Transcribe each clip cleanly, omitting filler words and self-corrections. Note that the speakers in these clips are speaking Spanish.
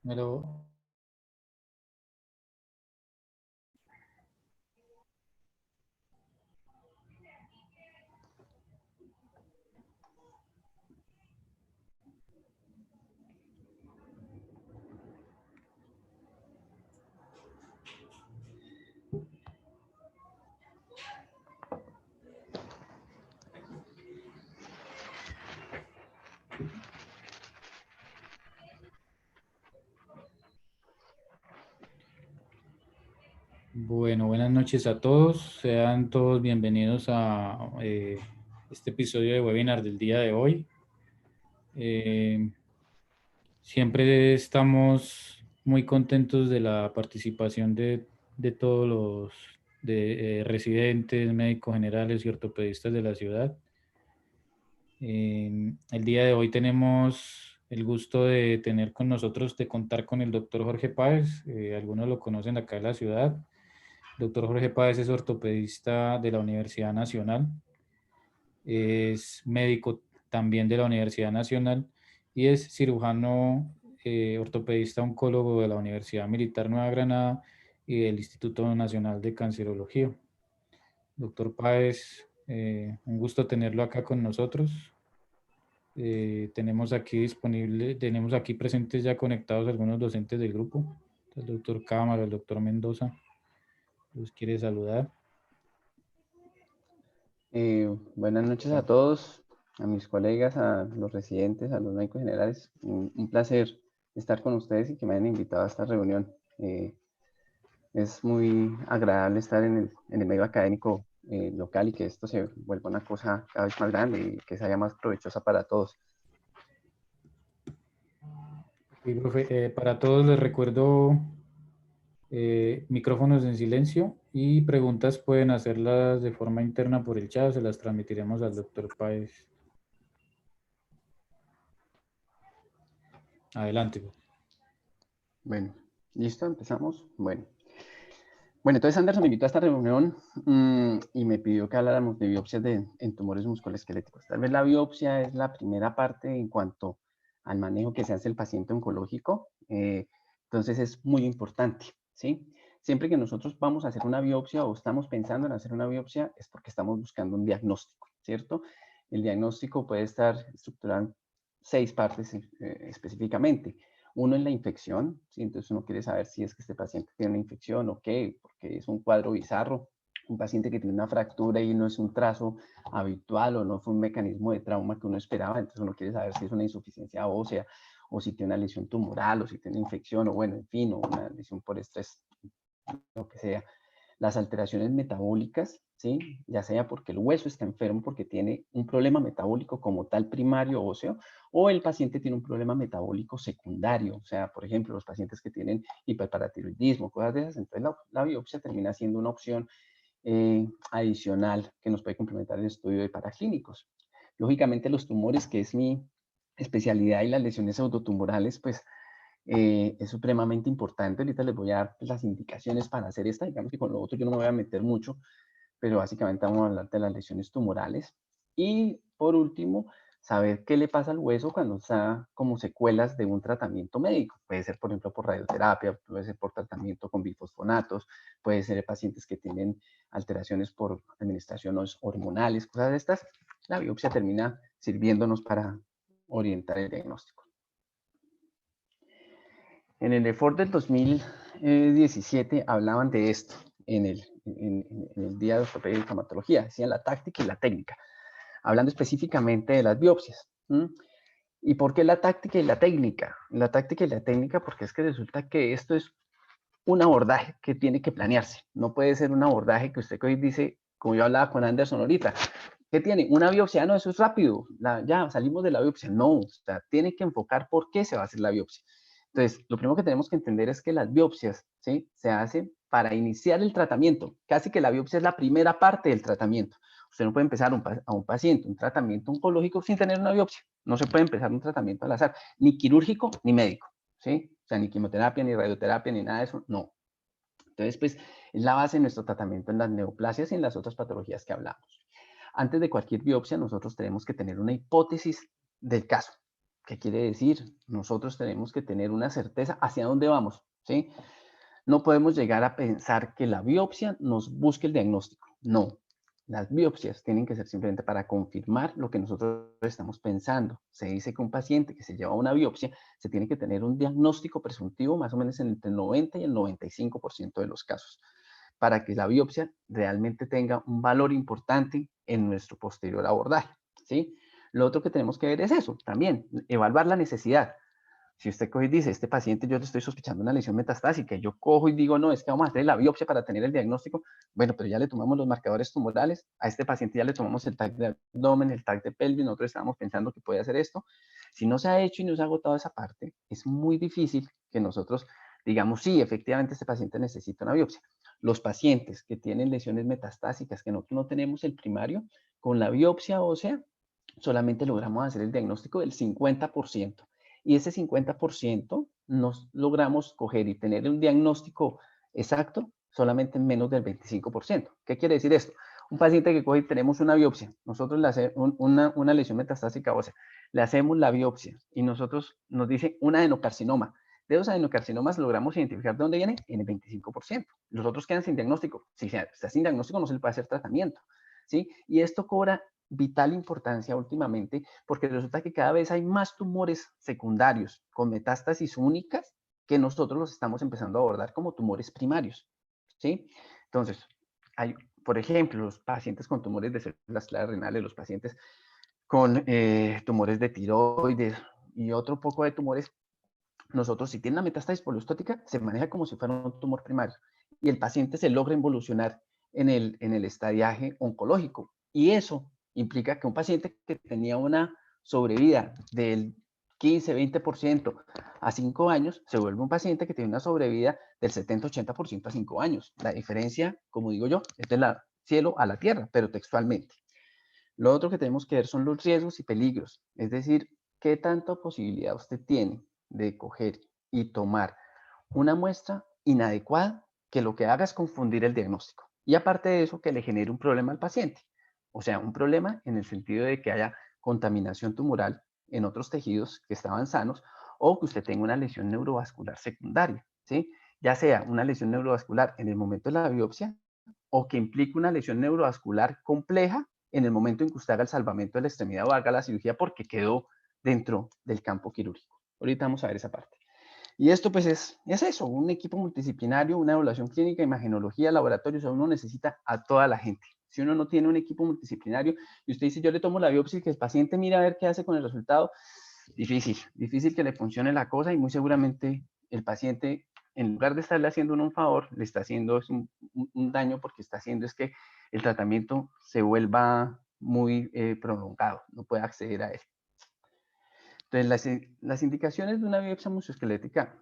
Me lo- Bueno, buenas noches a todos. Sean todos bienvenidos a este episodio de webinar del día de hoy. Eh, Siempre estamos muy contentos de la participación de todos los residentes, médicos generales y ortopedistas de la ciudad. El día de hoy tenemos el gusto de tener con nosotros, de contar con el doctor Jorge Páez. Algunos lo conocen acá en la ciudad. Doctor Jorge Páez es ortopedista de la Universidad Nacional, es médico también de la Universidad Nacional y es cirujano ortopedista oncólogo de la Universidad Militar Nueva Granada y del Instituto Nacional de Cancerología. Doctor Páez, un gusto tenerlo acá con nosotros. Tenemos aquí presentes ya conectados algunos docentes del grupo. El doctor Cámara, el doctor Mendoza, los quiere saludar. Buenas noches a todos, a mis colegas, a los residentes, a los médicos generales. Un placer estar con ustedes y que me hayan invitado a esta reunión. Es muy agradable estar en el medio académico local y que esto se vuelva una cosa cada vez más grande y que sea más provechosa para todos. Y, profe, para todos les recuerdo micrófonos en silencio y preguntas pueden hacerlas de forma interna por el chat, se las transmitiremos al doctor Páez. Adelante. Bueno, ¿listo? ¿Empezamos? Bueno, entonces Anderson me invitó a esta reunión y me pidió que habláramos de biopsias en tumores musculoesqueléticos. Tal vez la biopsia es la primera parte en cuanto al manejo que se hace el paciente oncológico. Entonces es muy importante, ¿sí? Siempre que nosotros vamos a hacer una biopsia o estamos pensando en hacer una biopsia es porque estamos buscando un diagnóstico, ¿cierto? El diagnóstico puede estar estructurado en 6 partes específicamente. Uno es la infección, ¿sí? Entonces uno quiere saber si es que este paciente tiene una infección o qué, porque es un cuadro bizarro, un paciente que tiene una fractura y no es un trazo habitual o no fue un mecanismo de trauma que uno esperaba, entonces uno quiere saber si es una insuficiencia ósea o si tiene una lesión tumoral o si tiene una infección o bueno, en fin, o una lesión por estrés, lo que sea. Las alteraciones metabólicas, ¿sí? Ya sea porque el hueso está enfermo, porque tiene un problema metabólico como tal primario óseo, o el paciente tiene un problema metabólico secundario, o sea, por ejemplo, los pacientes que tienen hiperparatiroidismo, cosas de esas, entonces la biopsia termina siendo una opción adicional que nos puede complementar el estudio de paraclínicos. Lógicamente los tumores, que es mi especialidad, y las lesiones pseudotumorales, pues es supremamente importante. Ahorita les voy a dar las indicaciones para hacer esta. Digamos que con lo otro yo no me voy a meter mucho, pero básicamente vamos a hablar de las lesiones tumorales. Y por último, saber qué le pasa al hueso cuando está como secuelas de un tratamiento médico. Puede ser, por ejemplo, por radioterapia, puede ser por tratamiento con bifosfonatos, puede ser pacientes que tienen alteraciones por administraciones hormonales, cosas de estas. La biopsia termina sirviéndonos para orientar el diagnóstico. En el EFORT del 2017 hablaban de esto en el Día de Ortopedia y Traumatología, decían la táctica y la técnica, hablando específicamente de las biopsias. ¿Y por qué la táctica y la técnica? La táctica y la técnica porque es que resulta que esto es un abordaje que tiene que planearse. No puede ser un abordaje que usted hoy dice, como yo hablaba con Anderson ahorita, ¿qué tiene? Una biopsia, no, eso es rápido, ya salimos de la biopsia. No, o sea, tiene que enfocar por qué se va a hacer la biopsia. Entonces, lo primero que tenemos que entender es que las biopsias, ¿sí? Se hacen para iniciar el tratamiento. Casi que la biopsia es la primera parte del tratamiento. Usted no puede empezar a un paciente un tratamiento oncológico sin tener una biopsia. No se puede empezar un tratamiento al azar, ni quirúrgico ni médico, ¿sí? O sea, ni quimioterapia, ni radioterapia, ni nada de eso, no. Entonces, pues, es la base de nuestro tratamiento en las neoplasias y en las otras patologías que hablamos. Antes de cualquier biopsia, nosotros tenemos que tener una hipótesis del caso. ¿Qué quiere decir? Nosotros tenemos que tener una certeza hacia dónde vamos, ¿sí? No podemos llegar a pensar que la biopsia nos busque el diagnóstico. No, las biopsias tienen que ser simplemente para confirmar lo que nosotros estamos pensando. Se dice que un paciente que se lleva una biopsia se tiene que tener un diagnóstico presuntivo más o menos entre el 90 y el 95% de los casos, para que la biopsia realmente tenga un valor importante en nuestro posterior abordaje, ¿sí? Lo otro que tenemos que ver es eso, también, evaluar la necesidad. Si usted coge y dice, este paciente yo le estoy sospechando una lesión metastásica, y yo cojo y digo, no, es que vamos a hacer la biopsia para tener el diagnóstico, bueno, pero ya le tomamos los marcadores tumorales, a este paciente ya le tomamos el TAC de abdomen, el TAC de pelvis, nosotros estábamos pensando que puede hacer esto. Si no se ha hecho y no se ha agotado esa parte, es muy difícil que nosotros digamos, sí, efectivamente este paciente necesita una biopsia. Los pacientes que tienen lesiones metastásicas, que nosotros no tenemos el primario, con la biopsia ósea solamente logramos hacer el diagnóstico del 50%. Y ese 50% nos logramos coger y tener un diagnóstico exacto solamente en menos del 25%. ¿Qué quiere decir esto? Un paciente que coge y tenemos una biopsia, nosotros le hacemos una lesión metastásica ósea, le hacemos la biopsia y nosotros nos dice un adenocarcinoma. De los adenocarcinomas logramos identificar de dónde viene en el 25%. Los otros quedan sin diagnóstico. Si está sin diagnóstico no se le puede hacer tratamiento, ¿sí? Y esto cobra vital importancia últimamente porque resulta que cada vez hay más tumores secundarios con metástasis únicas que nosotros los estamos empezando a abordar como tumores primarios, ¿sí? Entonces, hay, por ejemplo, los pacientes con tumores de células claras renales, los pacientes con tumores de tiroides y otro poco de tumores, nosotros si tienen una metástasis poliostótica se maneja como si fuera un tumor primario y el paciente se logra involucionar en el estadiaje oncológico. Y eso implica que un paciente que tenía una sobrevida del 15-20% a 5 años, se vuelve un paciente que tiene una sobrevida del 70-80% a 5 años. La diferencia, como digo yo, es del cielo a la tierra, pero textualmente. Lo otro que tenemos que ver son los riesgos y peligros, es decir, qué tanta posibilidad usted tiene de coger y tomar una muestra inadecuada que lo que haga es confundir el diagnóstico. Y aparte de eso, que le genere un problema al paciente. O sea, un problema en el sentido de que haya contaminación tumoral en otros tejidos que estaban sanos o que usted tenga una lesión neurovascular secundaria, ¿sí? Ya sea una lesión neurovascular en el momento de la biopsia o que implique una lesión neurovascular compleja en el momento en que usted haga el salvamento de la extremidad o haga la cirugía porque quedó dentro del campo quirúrgico. Ahorita vamos a ver esa parte. Y esto pues es eso, un equipo multidisciplinario, una evaluación clínica, imagenología, laboratorio, o sea, uno necesita a toda la gente. Si uno no tiene un equipo multidisciplinario y usted dice, yo le tomo la biopsia y que el paciente mira a ver qué hace con el resultado, difícil que le funcione la cosa y muy seguramente el paciente, en lugar de estarle haciendo un favor, le está haciendo un daño porque está haciendo es que el tratamiento se vuelva muy prolongado, no puede acceder a él. Entonces, las indicaciones de una biopsia musculoesquelética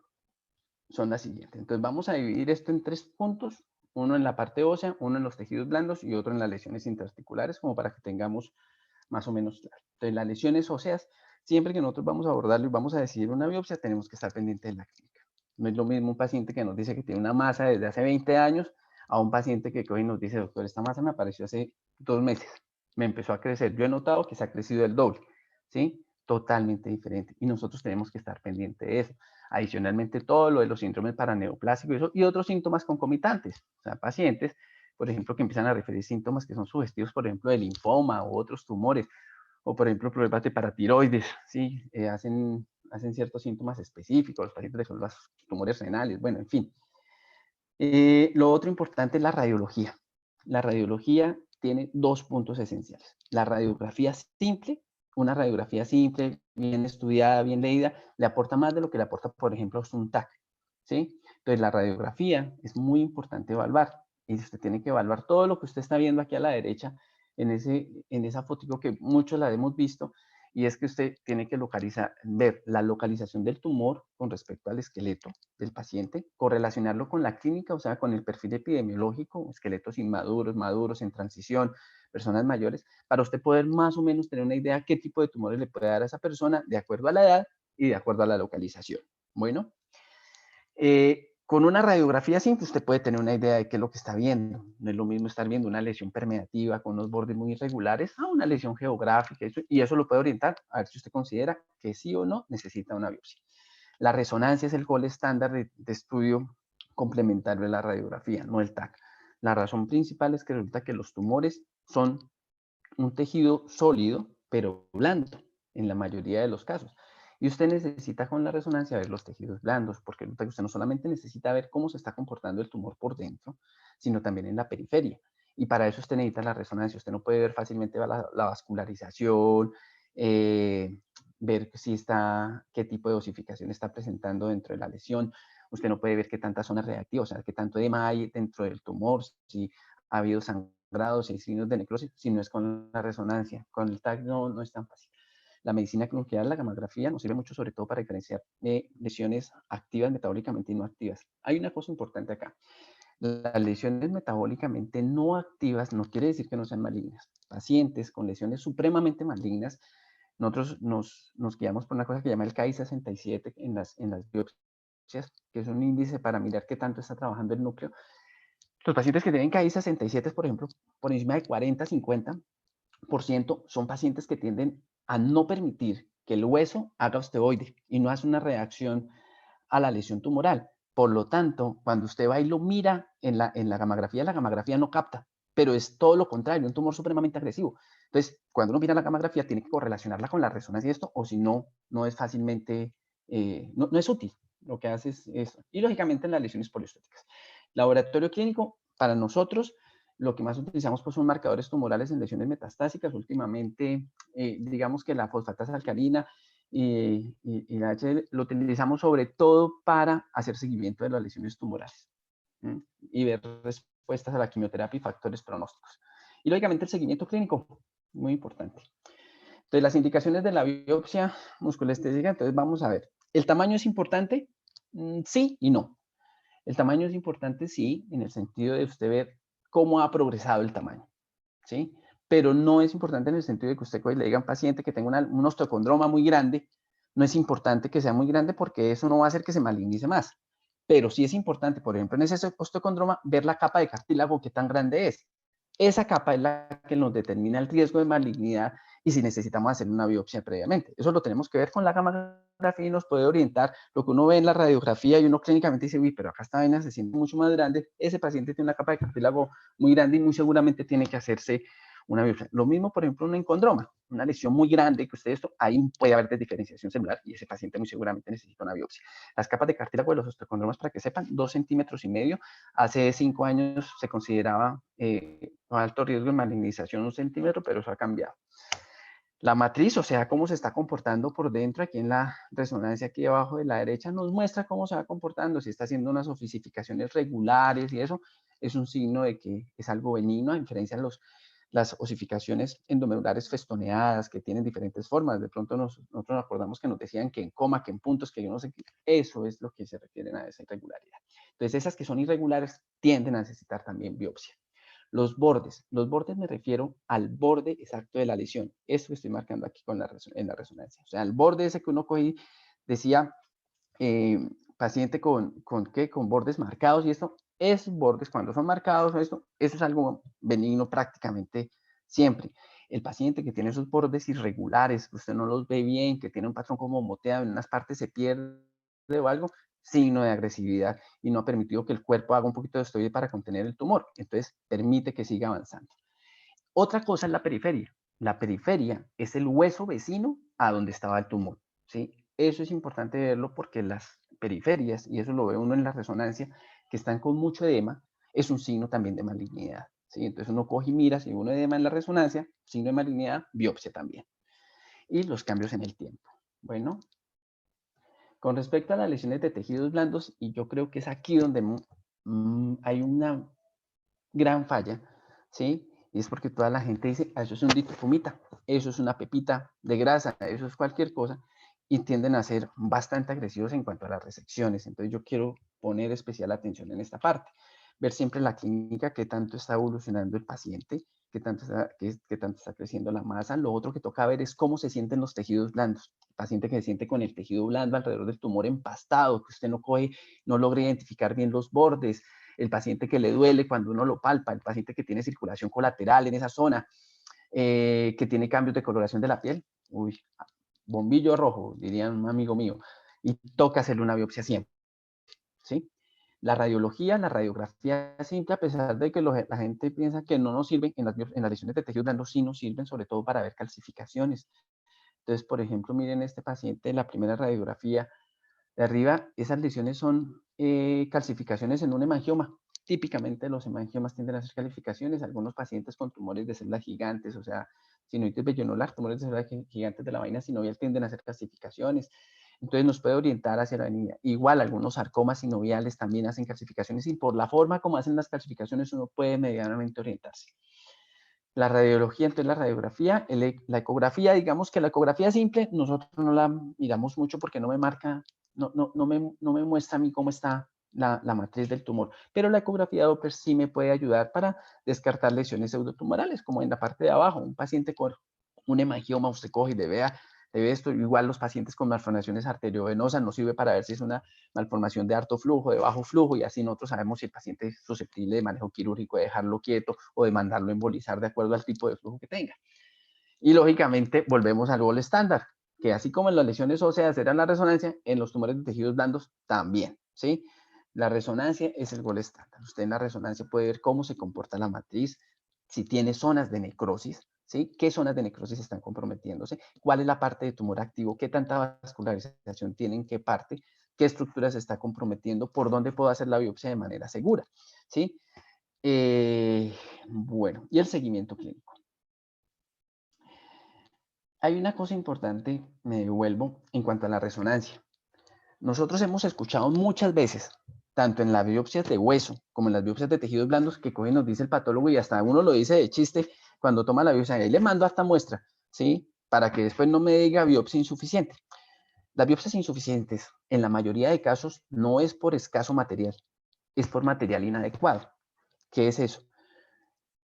son las siguientes. Entonces, vamos a dividir esto en 3 puntos, uno en la parte ósea, uno en los tejidos blandos y otro en las lesiones interarticulares, como para que tengamos más o menos claro. Entonces, las lesiones óseas, siempre que nosotros vamos a abordarlo y vamos a decidir una biopsia, tenemos que estar pendientes de la clínica. No es lo mismo un paciente que nos dice que tiene una masa desde hace 20 años a un paciente que hoy nos dice, doctor, esta masa me apareció hace 2 meses, me empezó a crecer. Yo he notado que se ha crecido el doble, ¿sí? Totalmente diferente. Y nosotros tenemos que estar pendientes de eso. Adicionalmente, todo lo de los síndromes paraneoplásicos y otros síntomas concomitantes. O sea, pacientes, por ejemplo, que empiezan a referir síntomas que son sugestivos, por ejemplo, de linfoma u otros tumores, o por ejemplo, problemas de paratiroides, ¿sí? Hacen ciertos síntomas específicos, los pacientes con los tumores renales, bueno, en fin. Lo otro importante es la radiología. La radiología tiene 2 puntos esenciales. La radiografía simple, una radiografía simple, bien estudiada, bien leída, le aporta más de lo que le aporta, por ejemplo, un TAC, ¿sí? Entonces, la radiografía es muy importante evaluar. Y usted tiene que evaluar todo lo que usted está viendo aquí a la derecha, en esa foto que muchos la hemos visto, y es que usted tiene que ver la localización del tumor con respecto al esqueleto del paciente, correlacionarlo con la clínica, o sea, con el perfil epidemiológico, esqueletos inmaduros, maduros, en transición, personas mayores, para usted poder más o menos tener una idea de qué tipo de tumores le puede dar a esa persona de acuerdo a la edad y de acuerdo a la localización. Bueno, Con una radiografía simple usted puede tener una idea de qué es lo que está viendo. No es lo mismo estar viendo una lesión permeativa con unos bordes muy irregulares a una lesión geográfica, y eso lo puede orientar a ver si usted considera que sí o no necesita una biopsia. La resonancia es el gol estándar de estudio complementario de la radiografía, no el TAC. La razón principal es que resulta que los tumores son un tejido sólido, pero blando, en la mayoría de los casos. Y usted necesita con la resonancia ver los tejidos blandos, porque usted no solamente necesita ver cómo se está comportando el tumor por dentro, sino también en la periferia. Y para eso usted necesita la resonancia. Usted no puede ver fácilmente la vascularización, ver si está, qué tipo de osificación está presentando dentro de la lesión. Usted no puede ver qué tantas zonas reactivas, o sea, qué tanto edema hay dentro del tumor, si ha habido sangrados y signos de necrosis, si no es con la resonancia. Con el TAC no es tan fácil. La medicina nuclear, la gamografía, nos sirve mucho sobre todo para diferenciar lesiones activas metabólicamente y no activas. Hay una cosa importante acá. Las lesiones metabólicamente no activas no quiere decir que no sean malignas. Pacientes con lesiones supremamente malignas, nosotros nos guiamos por una cosa que se llama el KI67 en las biopsias, que es un índice para mirar qué tanto está trabajando el núcleo. Los pacientes que tienen KI67, por ejemplo, por encima de 40-50%, son pacientes que tienden a no permitir que el hueso haga osteoide y no hace una reacción a la lesión tumoral. Por lo tanto, cuando usted va y lo mira en la gamografía no capta, pero es todo lo contrario, un tumor supremamente agresivo. Entonces, cuando uno mira la gamografía, tiene que correlacionarla con la resonancia y esto, o si no, no es fácilmente, no es útil. Lo que hace es eso. Y lógicamente en las lesiones poliestéticas. Laboratorio clínico, para nosotros, lo que más utilizamos pues, son marcadores tumorales en lesiones metastásicas. Últimamente, digamos que la fosfatasa alcalina y la HL lo utilizamos sobre todo para hacer seguimiento de las lesiones tumorales y ver respuestas a la quimioterapia y factores pronósticos. Y lógicamente el seguimiento clínico, muy importante. Entonces, las indicaciones de la biopsia musculoestética, entonces vamos a ver. ¿El tamaño es importante? Sí y no. El tamaño es importante, sí, en el sentido de usted ver cómo ha progresado el tamaño, ¿sí? Pero no es importante en el sentido de que usted le diga a un paciente que tenga un osteocondroma muy grande, no es importante que sea muy grande porque eso no va a hacer que se malignice más. Pero sí es importante, por ejemplo, en ese osteocondroma, ver la capa de cartílago, qué tan grande es. Esa capa es la que nos determina el riesgo de malignidad y si necesitamos hacer una biopsia previamente. Eso lo tenemos que ver con la gamografía y nos puede orientar lo que uno ve en la radiografía y uno clínicamente dice, uy, pero acá esta vena se siente mucho más grande, ese paciente tiene una capa de cartílago muy grande y muy seguramente tiene que hacerse una biopsia. Lo mismo, por ejemplo, un encondroma, una lesión muy grande que usted esto, ahí puede haber desdiferenciación celular y ese paciente muy seguramente necesita una biopsia. Las capas de cartílago de los osteocondromas, para que sepan, 2,5 centímetros. Hace 5 años se consideraba alto riesgo de malignización 1 centímetro, pero eso ha cambiado. La matriz, o sea, cómo se está comportando por dentro, aquí en la resonancia aquí abajo de la derecha, nos muestra cómo se va comportando, si está haciendo unas osificaciones regulares y eso, es un signo de que es algo benigno, a diferencia de las osificaciones endomedulares festoneadas, que tienen diferentes formas. De pronto nosotros nos acordamos que nos decían que en coma, que en puntos, que yo no sé qué. Eso es lo que se refieren a esa irregularidad. Entonces, esas que son irregulares tienden a necesitar también biopsia. Los bordes me refiero al borde exacto de la lesión. Eso que estoy marcando aquí en la resonancia. O sea, el borde ese que uno cogí, decía, paciente con bordes marcados y esto, esos bordes cuando son marcados, eso es algo benigno prácticamente siempre. El paciente que tiene esos bordes irregulares, que usted no los ve bien, que tiene un patrón como moteado, en unas partes se pierde o algo, signo de agresividad y no ha permitido que el cuerpo haga un poquito de estudio para contener el tumor. Entonces, permite que siga avanzando. Otra cosa es la periferia. La periferia es el hueso vecino a donde estaba el tumor, ¿sí? Eso es importante verlo porque las periferias, y eso lo ve uno en la resonancia, que están con mucho edema, es un signo también de malignidad, ¿sí? Entonces uno coge y mira, si uno edema en la resonancia, signo de malignidad, biopsia también. Y los cambios en el tiempo. Bueno, con respecto a las lesiones de tejidos blandos, y yo creo que es aquí donde hay una gran falla, ¿sí? Y es porque toda la gente dice, eso es un ditifumita, eso es una pepita de grasa, eso es cualquier cosa, y tienden a ser bastante agresivos en cuanto a las resecciones. Entonces yo quiero poner especial atención en esta parte, ver siempre la clínica, qué tanto está evolucionando el paciente, qué tanto está creciendo la masa. Lo otro que toca ver es cómo se sienten los tejidos blandos. El paciente que se siente con el tejido blando alrededor del tumor empastado, que usted no coge, no logra identificar bien los bordes, el paciente que le duele cuando uno lo palpa, el paciente que tiene circulación colateral en esa zona, que tiene cambios de coloración de la piel. Uy, bombillo rojo, diría un amigo mío, y toca hacerle una biopsia siempre, ¿sí? La radiografía simple, a pesar de que la gente piensa que no nos sirven, en las lesiones de tejido blando sí nos sirven, sobre todo para ver calcificaciones. Entonces, por ejemplo, miren este paciente, la primera radiografía de arriba, esas lesiones son calcificaciones en un hemangioma. Típicamente los hemangiomas tienden a ser calcificaciones. Algunos pacientes con tumores de células gigantes, o sea, sinovitis vellonolar, tumores de células gigantes de la vaina sinovial tienden a hacer calcificaciones. Entonces nos puede orientar hacia la avenida. Igual algunos sarcomas sinoviales también hacen calcificaciones y por la forma como hacen las calcificaciones uno puede medianamente orientarse. La radiología, entonces la radiografía, la ecografía, digamos que la ecografía simple nosotros no la miramos mucho porque no me marca, no me muestra a mí cómo está la matriz del tumor, pero la ecografía Doppler sí me puede ayudar para descartar lesiones pseudotumorales, como en la parte de abajo, un paciente con un hemangioma, usted coge y ve esto, igual los pacientes con malformaciones arteriovenosas nos sirve para ver si es una malformación de alto flujo, de bajo flujo, y así nosotros sabemos si el paciente es susceptible de manejo quirúrgico, de dejarlo quieto o de mandarlo a embolizar de acuerdo al tipo de flujo que tenga. Y lógicamente volvemos al gol estándar, que así como en las lesiones óseas era la resonancia, en los tumores de tejidos blandos también, ¿sí? La resonancia es el gol estándar. Usted en la resonancia puede ver cómo se comporta la matriz, si tiene zonas de necrosis, ¿sí? ¿Qué zonas de necrosis están comprometiéndose? ¿Cuál es la parte de tumor activo? ¿Qué tanta vascularización tiene en qué parte? ¿Qué estructura se está comprometiendo? ¿Por dónde puedo hacer la biopsia de manera segura? ¿Sí? Bueno, y el seguimiento clínico. Hay una cosa importante, me devuelvo, en cuanto a la resonancia. Nosotros hemos escuchado muchas veces, tanto en las biopsias de hueso como en las biopsias de tejidos blandos, que coge y nos dice el patólogo y hasta uno lo dice de chiste cuando toma la biopsia. Ahí le mando hasta muestra, ¿sí? Para que después no me diga biopsia insuficiente. Las biopsias insuficientes, en la mayoría de casos, no es por escaso material, es por material inadecuado. ¿Qué es eso?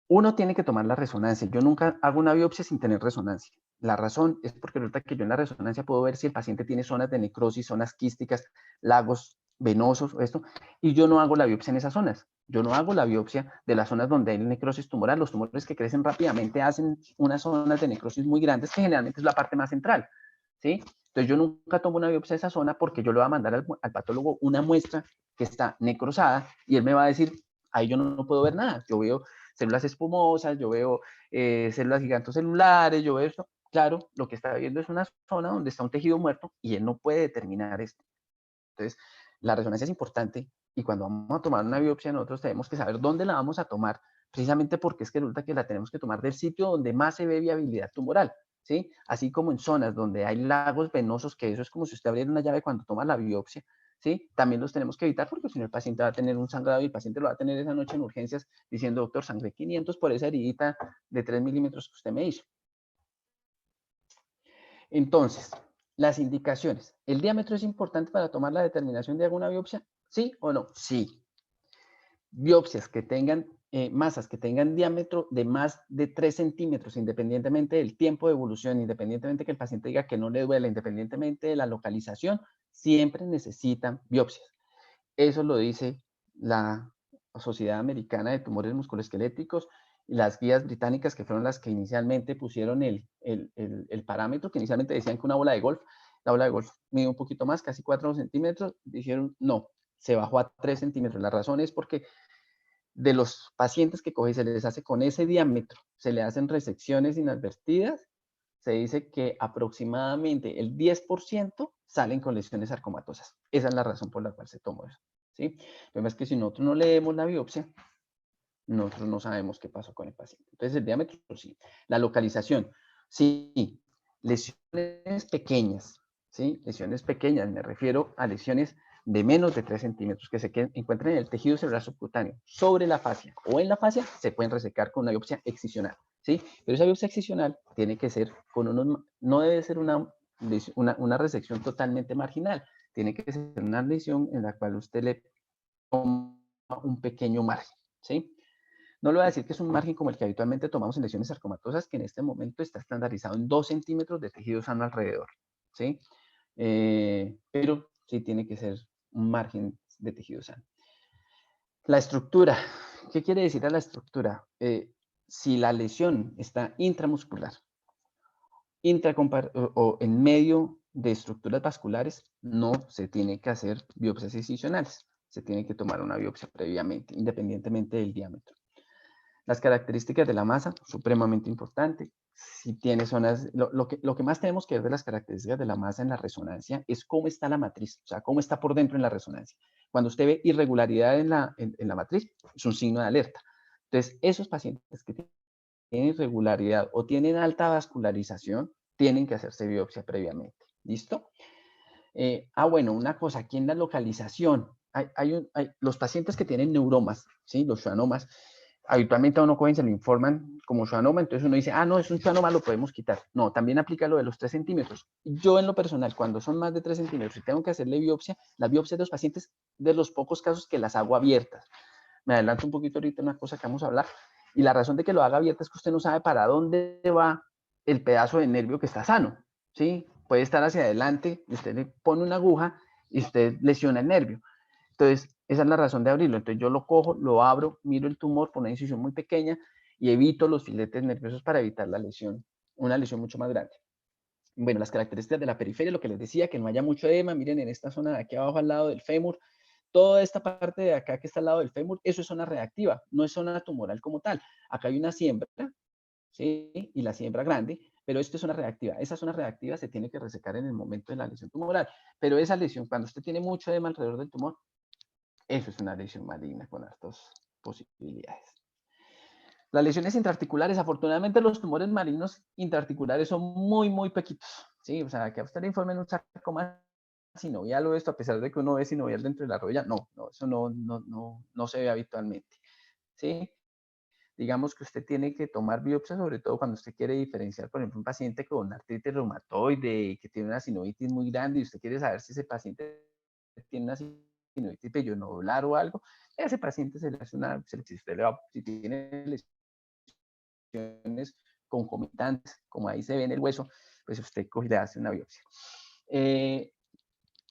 Uno tiene que tomar la resonancia. Yo nunca hago una biopsia sin tener resonancia. La razón es porque resulta que yo en la resonancia puedo ver si el paciente tiene zonas de necrosis, zonas quísticas, lagos venosos o esto, y yo no hago la biopsia en esas zonas. Yo no hago la biopsia de las zonas donde hay necrosis tumoral. Los tumores que crecen rápidamente hacen unas zonas de necrosis muy grandes, que generalmente es la parte más central, ¿sí? Entonces yo nunca tomo una biopsia de esa zona porque yo le voy a mandar al patólogo una muestra que está necrosada y él me va a decir, ahí yo no puedo ver nada. Yo veo células espumosas, yo veo células gigantocelulares, yo veo esto. Claro, lo que está viendo es una zona donde está un tejido muerto y él no puede determinar esto. Entonces, la resonancia es importante y cuando vamos a tomar una biopsia nosotros tenemos que saber dónde la vamos a tomar, precisamente porque es que resulta que la tenemos que tomar del sitio donde más se ve viabilidad tumoral, ¿sí? Así como en zonas donde hay lagos venosos, que eso es como si usted abriera una llave cuando toma la biopsia, ¿sí? También los tenemos que evitar porque si no el paciente va a tener un sangrado y el paciente lo va a tener esa noche en urgencias diciendo, doctor, sangré 500 por esa heridita de 3 milímetros que usted me hizo. Entonces, las indicaciones. ¿El diámetro es importante para tomar la determinación de alguna biopsia? ¿Sí o no? Sí. Biopsias que tengan masas que tengan diámetro de más de 3 centímetros, independientemente del tiempo de evolución, independientemente que el paciente diga que no le duele, independientemente de la localización, siempre necesitan biopsias. Eso lo dice la Sociedad Americana de Tumores Musculoesqueléticos y las guías británicas, que fueron las que inicialmente pusieron el parámetro, que inicialmente decían que una bola de golf, la bola de golf mide un poquito más, casi 4 centímetros, dijeron no, se bajó a 3 centímetros. La razón es porque de los pacientes que coge y se les hace con ese diámetro, se le hacen resecciones inadvertidas, se dice que aproximadamente el 10% salen con lesiones sarcomatosas. Esa es la razón por la cual se tomó eso, ¿sí? El problema es que si nosotros no leemos la biopsia, nosotros no sabemos qué pasó con el paciente. Entonces, el diámetro, sí. La localización, sí. Lesiones pequeñas, ¿sí? Lesiones pequeñas, me refiero a lesiones de menos de 3 centímetros que se encuentran en el tejido celular subcutáneo, sobre la fascia o en la fascia, se pueden resecar con una biopsia excisional, ¿sí? Pero esa biopsia excisional tiene que ser con unos, no debe ser una resección totalmente marginal, tiene que ser una lesión en la cual usted le toma un pequeño margen, ¿sí? No le voy a decir que es un margen como el que habitualmente tomamos en lesiones sarcomatosas, que en este momento está estandarizado en 2 centímetros de tejido sano alrededor, ¿sí? Pero sí tiene que ser un margen de tejido sano. La estructura. ¿Qué quiere decir a la estructura? Si la lesión está intramuscular, o en medio de estructuras vasculares, no se tiene que hacer biopsias incisionales. Se tiene que tomar una biopsia previamente, independientemente del diámetro. Las características de la masa, supremamente importante. Si tiene zonas, lo que más tenemos que ver de las características de la masa en la resonancia es cómo está la matriz, o sea, cómo está por dentro en la resonancia. Cuando usted ve irregularidad en la matriz, es un signo de alerta. Entonces, esos pacientes que tienen irregularidad o tienen alta vascularización, tienen que hacerse biopsia previamente. ¿Listo? Bueno, una cosa, aquí en la localización, los pacientes que tienen neuromas, ¿sí? Los schwannomas, habitualmente a uno cogen, se lo informan como schwannoma, entonces uno dice, no, es un schwannoma, lo podemos quitar. No, también aplica lo de los 3 centímetros. Yo en lo personal, cuando son más de 3 centímetros y tengo que hacerle biopsia, la biopsia de los pacientes, de los pocos casos que las hago abiertas. Me adelanto un poquito ahorita una cosa que vamos a hablar, y la razón de que lo haga abierta es que usted no sabe para dónde va el pedazo de nervio que está sano, ¿sí? Puede estar hacia adelante, y usted le pone una aguja y usted lesiona el nervio. Entonces, esa es la razón de abrirlo. Entonces, yo lo cojo, lo abro, miro el tumor por una incisión muy pequeña y evito los filetes nerviosos para evitar la lesión, una lesión mucho más grande. Bueno, las características de la periferia, lo que les decía, que no haya mucho edema. Miren, en esta zona de aquí abajo al lado del fémur, toda esta parte de acá que está al lado del fémur, eso es zona reactiva, no es zona tumoral como tal. Acá hay una siembra, ¿sí? Y la siembra grande, pero esto es zona reactiva. Esa zona reactiva se tiene que resecar en el momento de la lesión tumoral. Pero esa lesión, cuando usted tiene mucho edema alrededor del tumor, eso es una lesión maligna con hartas posibilidades. Las lesiones intraarticulares, afortunadamente los tumores malignos intraarticulares son muy, muy pequitos, ¿sí? O sea, que a usted le informen un sarcoma sinovial o esto, a pesar de que uno ve sinovial dentro de la rodilla, no, eso no se ve habitualmente, ¿sí? Digamos que usted tiene que tomar biopsia, sobre todo cuando usted quiere diferenciar, por ejemplo, un paciente con artritis reumatoide que tiene una sinovitis muy grande y usted quiere saber si ese paciente tiene una sinovitis pellonodular o algo, a ese paciente se le hace una, si tiene lesiones concomitantes, como ahí se ve en el hueso, pues usted coge y le hace una biopsia.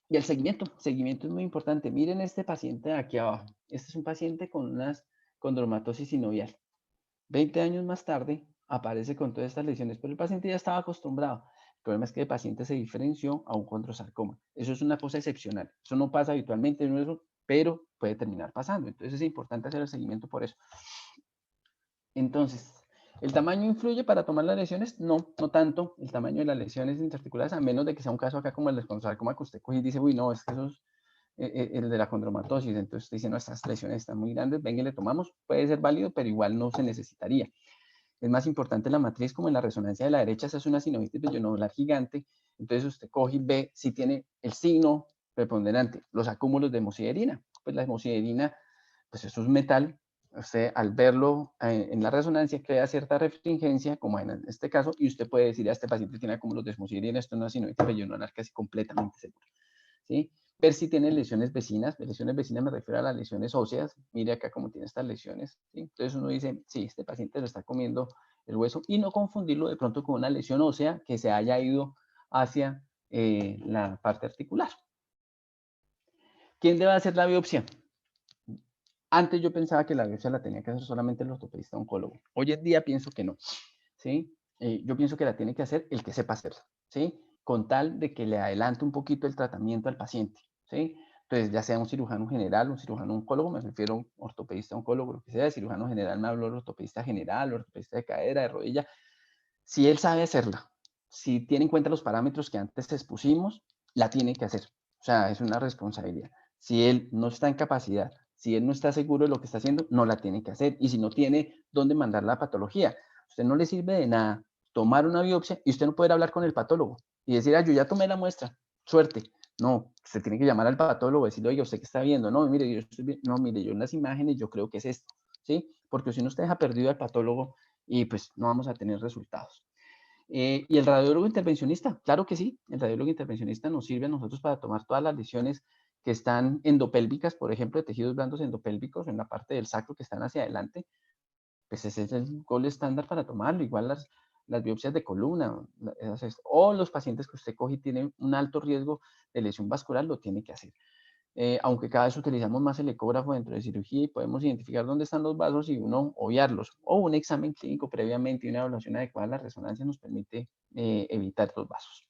Y el seguimiento es muy importante. Miren este paciente de aquí abajo. Este es un paciente con una condromatosis sinovial. 20 años más tarde aparece con todas estas lesiones, pero el paciente ya estaba acostumbrado. El problema es que el paciente se diferenció a un condrosarcoma. Eso es una cosa excepcional. Eso no pasa habitualmente, no eso, pero puede terminar pasando. Entonces es importante hacer el seguimiento por eso. Entonces, ¿el tamaño influye para tomar las lesiones? No, no tanto. El tamaño de las lesiones interarticulares, a menos de que sea un caso acá como el del condrosarcoma que usted coge y dice, uy, no, es que eso es el de la condromatosis. Entonces usted dice, no, estas lesiones están muy grandes, venga y le tomamos. Puede ser válido, pero igual no se necesitaría. Es más importante la matriz, como en la resonancia de la derecha, esa es una sinovitis pellonodular gigante. Entonces usted coge y ve si tiene el signo preponderante, los acúmulos de hemosiderina. Pues la hemosiderina, pues eso es metal. Usted al verlo en la resonancia crea cierta refringencia, como en este caso, y usted puede decir a este paciente tiene acúmulos de hemosiderina, esto es una sinovitis pellonodular casi completamente segura, ¿sí? Ver si tiene lesiones vecinas. De lesiones vecinas me refiero a las lesiones óseas. Mire acá cómo tiene estas lesiones, ¿sí? Entonces uno dice, sí, este paciente le está comiendo el hueso, y no confundirlo de pronto con una lesión ósea que se haya ido hacia la parte articular. ¿Quién debe hacer la biopsia? Antes yo pensaba que la biopsia la tenía que hacer solamente el ortopedista oncólogo. Hoy en día pienso que no, ¿sí? Yo pienso que la tiene que hacer el que sepa hacerla, ¿sí? Con tal de que le adelante un poquito el tratamiento al paciente, ¿sí? Entonces, ya sea un cirujano general, un cirujano oncólogo, me refiero a un ortopedista oncólogo, lo que sea, de cirujano general me hablo de ortopedista general, ortopedista de cadera, de rodilla. Si él sabe hacerla, si tiene en cuenta los parámetros que antes expusimos, la tiene que hacer. O sea, es una responsabilidad. Si él no está en capacidad, si él no está seguro de lo que está haciendo, no la tiene que hacer. Y si no tiene dónde mandar la patología, a usted no le sirve de nada tomar una biopsia y usted no poder hablar con el patólogo y decir, yo ya tomé la muestra, suerte. No, usted tiene que llamar al patólogo y decirle, oye, ¿usted qué está viendo? No, mire, no, mire, yo en las imágenes yo creo que es esto, ¿sí? Porque si no, usted deja perdido al patólogo y pues no vamos a tener resultados. ¿Y el radiólogo intervencionista? Claro que sí, el radiólogo intervencionista nos sirve a nosotros para tomar todas las lesiones que están endopélvicas, por ejemplo, de tejidos blandos endopélvicos en la parte del sacro que están hacia adelante. pues ese es el gol estándar para tomarlo. Igual las biopsias de columna, o los pacientes que usted coge y tienen un alto riesgo de lesión vascular, lo tiene que hacer. Aunque cada vez utilizamos más el ecógrafo dentro de cirugía y podemos identificar dónde están los vasos y uno obviarlos, o un examen clínico previamente y una evaluación adecuada de la resonancia nos permite evitar los vasos.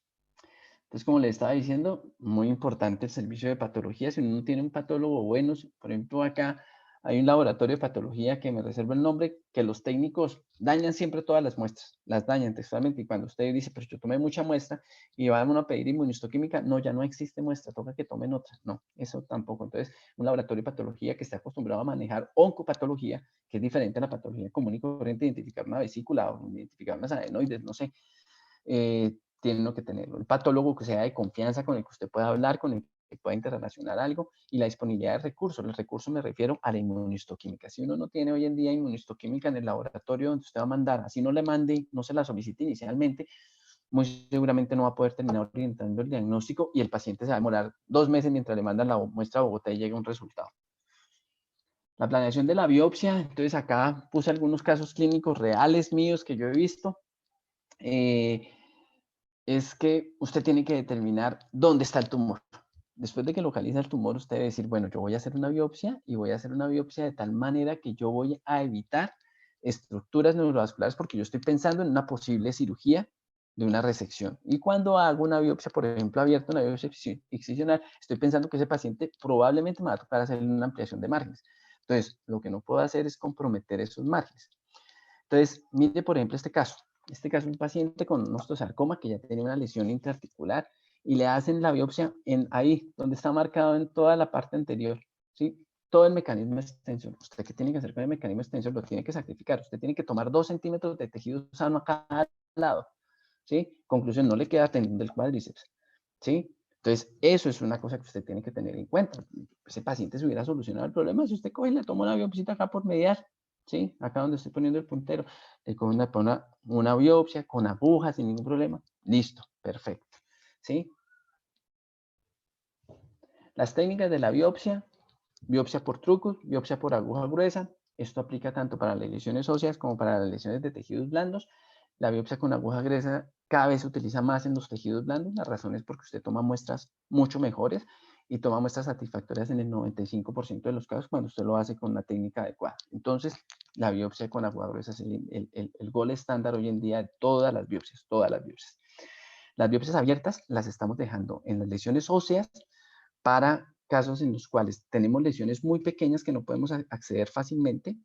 Entonces, como le estaba diciendo, muy importante el servicio de patología. Si uno no tiene un patólogo bueno, por ejemplo, acá hay un laboratorio de patología que me reserva el nombre, que los técnicos dañan siempre todas las muestras, las dañan textualmente. Y cuando usted dice, pues yo tomé mucha muestra y van a pedir inmunistoquímica, no, ya no existe muestra, toca que tomen otra. No, eso tampoco. Entonces, un laboratorio de patología que está acostumbrado a manejar oncopatología, que es diferente a la patología común y corriente, identificar una vesícula o identificar unas adenoides, no sé, tiene que tenerlo. El patólogo que sea de confianza, con el que usted pueda hablar, con el que pueda interrelacionar algo, y la disponibilidad de recursos. Los recursos me refiero a la inmunistoquímica. Si uno no tiene hoy en día inmunistoquímica en el laboratorio donde usted va a mandar, así no le mande, no se la solicite inicialmente, muy seguramente no va a poder terminar orientando el diagnóstico y el paciente se va a demorar 2 meses mientras le mandan la muestra a Bogotá y llega un resultado. La planeación de la biopsia, entonces acá puse algunos casos clínicos reales míos que yo he visto. Es que usted tiene que determinar dónde está el tumor. Después de que localiza el tumor, usted debe decir, bueno, yo voy a hacer una biopsia y voy a hacer una biopsia de tal manera que yo voy a evitar estructuras neurovasculares porque yo estoy pensando en una posible cirugía de una resección. Y cuando hago una biopsia, por ejemplo, abierta, una biopsia excisional, estoy pensando que ese paciente probablemente me va a tocar hacer una ampliación de márgenes. Entonces, lo que no puedo hacer es comprometer esos márgenes. Entonces, mire, por ejemplo, este caso. Este caso es un paciente con un osteosarcoma que ya tenía una lesión intraarticular y le hacen la biopsia ahí, donde está marcado en toda la parte anterior, ¿sí? Todo el mecanismo extensor. ¿Usted qué tiene que hacer con el mecanismo extensor? Lo tiene que sacrificar. Usted tiene que tomar 2 centímetros de tejido sano a cada lado, ¿sí? Conclusión, no le queda tendón del cuádriceps, ¿sí? Entonces, eso es una cosa que usted tiene que tener en cuenta. Ese paciente se hubiera solucionado el problema si usted coge y le toma una biopsia acá por mediar, ¿sí? Acá donde estoy poniendo el puntero, le coge una biopsia con aguja sin ningún problema. Listo, perfecto, ¿sí? Las técnicas de la biopsia por trucos, biopsia por aguja gruesa. Esto aplica tanto para las lesiones óseas como para las lesiones de tejidos blandos. La biopsia con aguja gruesa cada vez se utiliza más en los tejidos blandos. La razón es porque usted toma muestras mucho mejores y toma muestras satisfactorias en el 95% de los casos cuando usted lo hace con una técnica adecuada. Entonces, la biopsia con aguja gruesa es el gol estándar hoy en día de todas las biopsias, todas las biopsias. Las biopsias abiertas las estamos dejando en las lesiones óseas para casos en los cuales tenemos lesiones muy pequeñas que no podemos acceder fácilmente.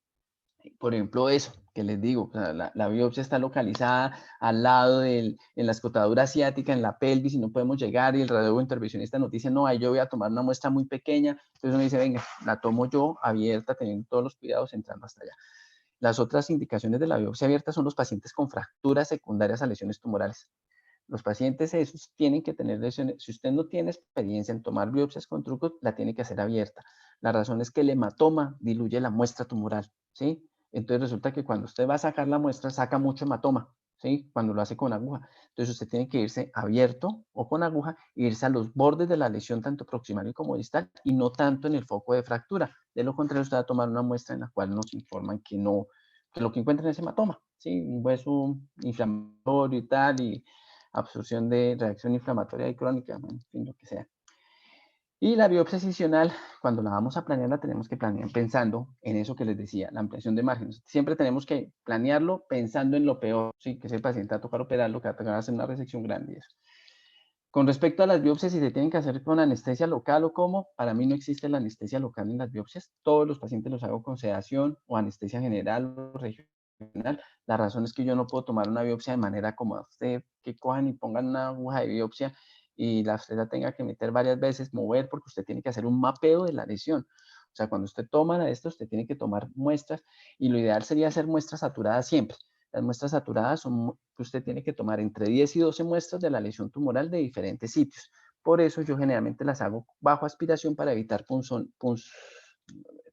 Por ejemplo, eso que les digo, o sea, la biopsia está localizada al lado en la escotadura asiática, en la pelvis, y no podemos llegar, y el radiólogo intervencionista nos dice, no, ahí yo voy a tomar una muestra muy pequeña. Entonces uno dice, venga, la tomo yo abierta, teniendo todos los cuidados, entrando hasta allá. Las otras indicaciones de la biopsia abierta son los pacientes con fracturas secundarias a lesiones tumorales. Los pacientes esos tienen que tener lesiones. Si usted no tiene experiencia en tomar biopsias con trucos, la tiene que hacer abierta. La razón es que el hematoma diluye la muestra tumoral, ¿sí? Entonces resulta que cuando usted va a sacar la muestra, saca mucho hematoma, ¿sí? Cuando lo hace con aguja. Entonces usted tiene que irse abierto o con aguja, e irse a los bordes de la lesión, tanto proximal como distal, y no tanto en el foco de fractura. De lo contrario, usted va a tomar una muestra en la cual nos informan que no, que lo que encuentran es hematoma, ¿sí? Un hueso inflamatorio y tal, y absorción de reacción inflamatoria y crónica, en fin, lo que sea. Y la biopsia excisional, cuando la vamos a planear, la tenemos que planear pensando en eso que les decía, la ampliación de márgenes. Siempre tenemos que planearlo pensando en lo peor, ¿sí? Que ese paciente va a tocar operarlo, que va a tocar hacer una resección grande y eso. Con respecto a las biopsias, si se tienen que hacer con anestesia local o cómo, para mí no existe la anestesia local en las biopsias. Todos los pacientes los hago con sedación o anestesia general o regional. La razón es que yo no puedo tomar una biopsia de manera como usted, que cojan y pongan una aguja de biopsia y usted la tenga que meter varias veces, mover, porque usted tiene que hacer un mapeo de la lesión. O sea, cuando usted toma esto, usted tiene que tomar muestras y lo ideal sería hacer muestras saturadas siempre. Las muestras saturadas son que usted tiene que tomar entre 10 y 12 muestras de la lesión tumoral de diferentes sitios. Por eso yo generalmente las hago bajo aspiración para evitar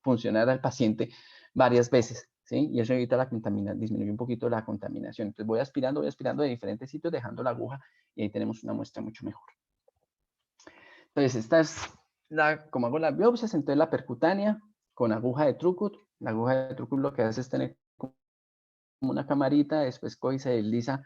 puncionar al paciente varias veces, ¿sí? Y eso evita la contaminación, disminuye un poquito la contaminación. Entonces voy aspirando de diferentes sitios, dejando la aguja y ahí tenemos una muestra mucho mejor. Entonces esta es como hago las biopsias, entonces la percutánea con aguja de Trucut. La aguja de Trucut lo que hace es tener una camarita, después coge y se desliza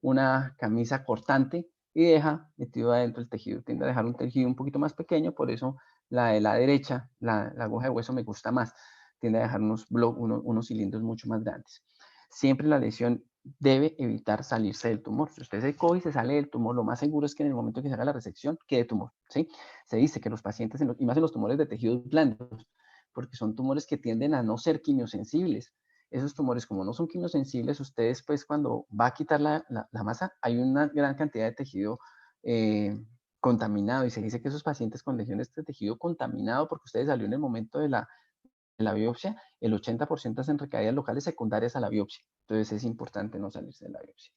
una camisa cortante y deja metido adentro el tejido. Tiende a dejar un tejido un poquito más pequeño, por eso la de la derecha, la aguja de hueso me gusta más. Tiende a dejar unos cilindros mucho más grandes. Siempre la lesión debe evitar salirse del tumor. Si usted se coge y se sale del tumor, lo más seguro es que en el momento que se haga la resección quede tumor, ¿sí? Se dice que los pacientes, y más en los tumores de tejidos blandos, porque son tumores que tienden a no ser quimiosensibles. Esos tumores, como no son quimiosensibles, ustedes pues cuando va a quitar la masa, hay una gran cantidad de tejido contaminado, y se dice que esos pacientes con lesiones de tejido contaminado, porque ustedes salió en el momento de la biopsia, el 80% hacen recaídas locales secundarias a la biopsia. Entonces es importante no salirse de la biopsia.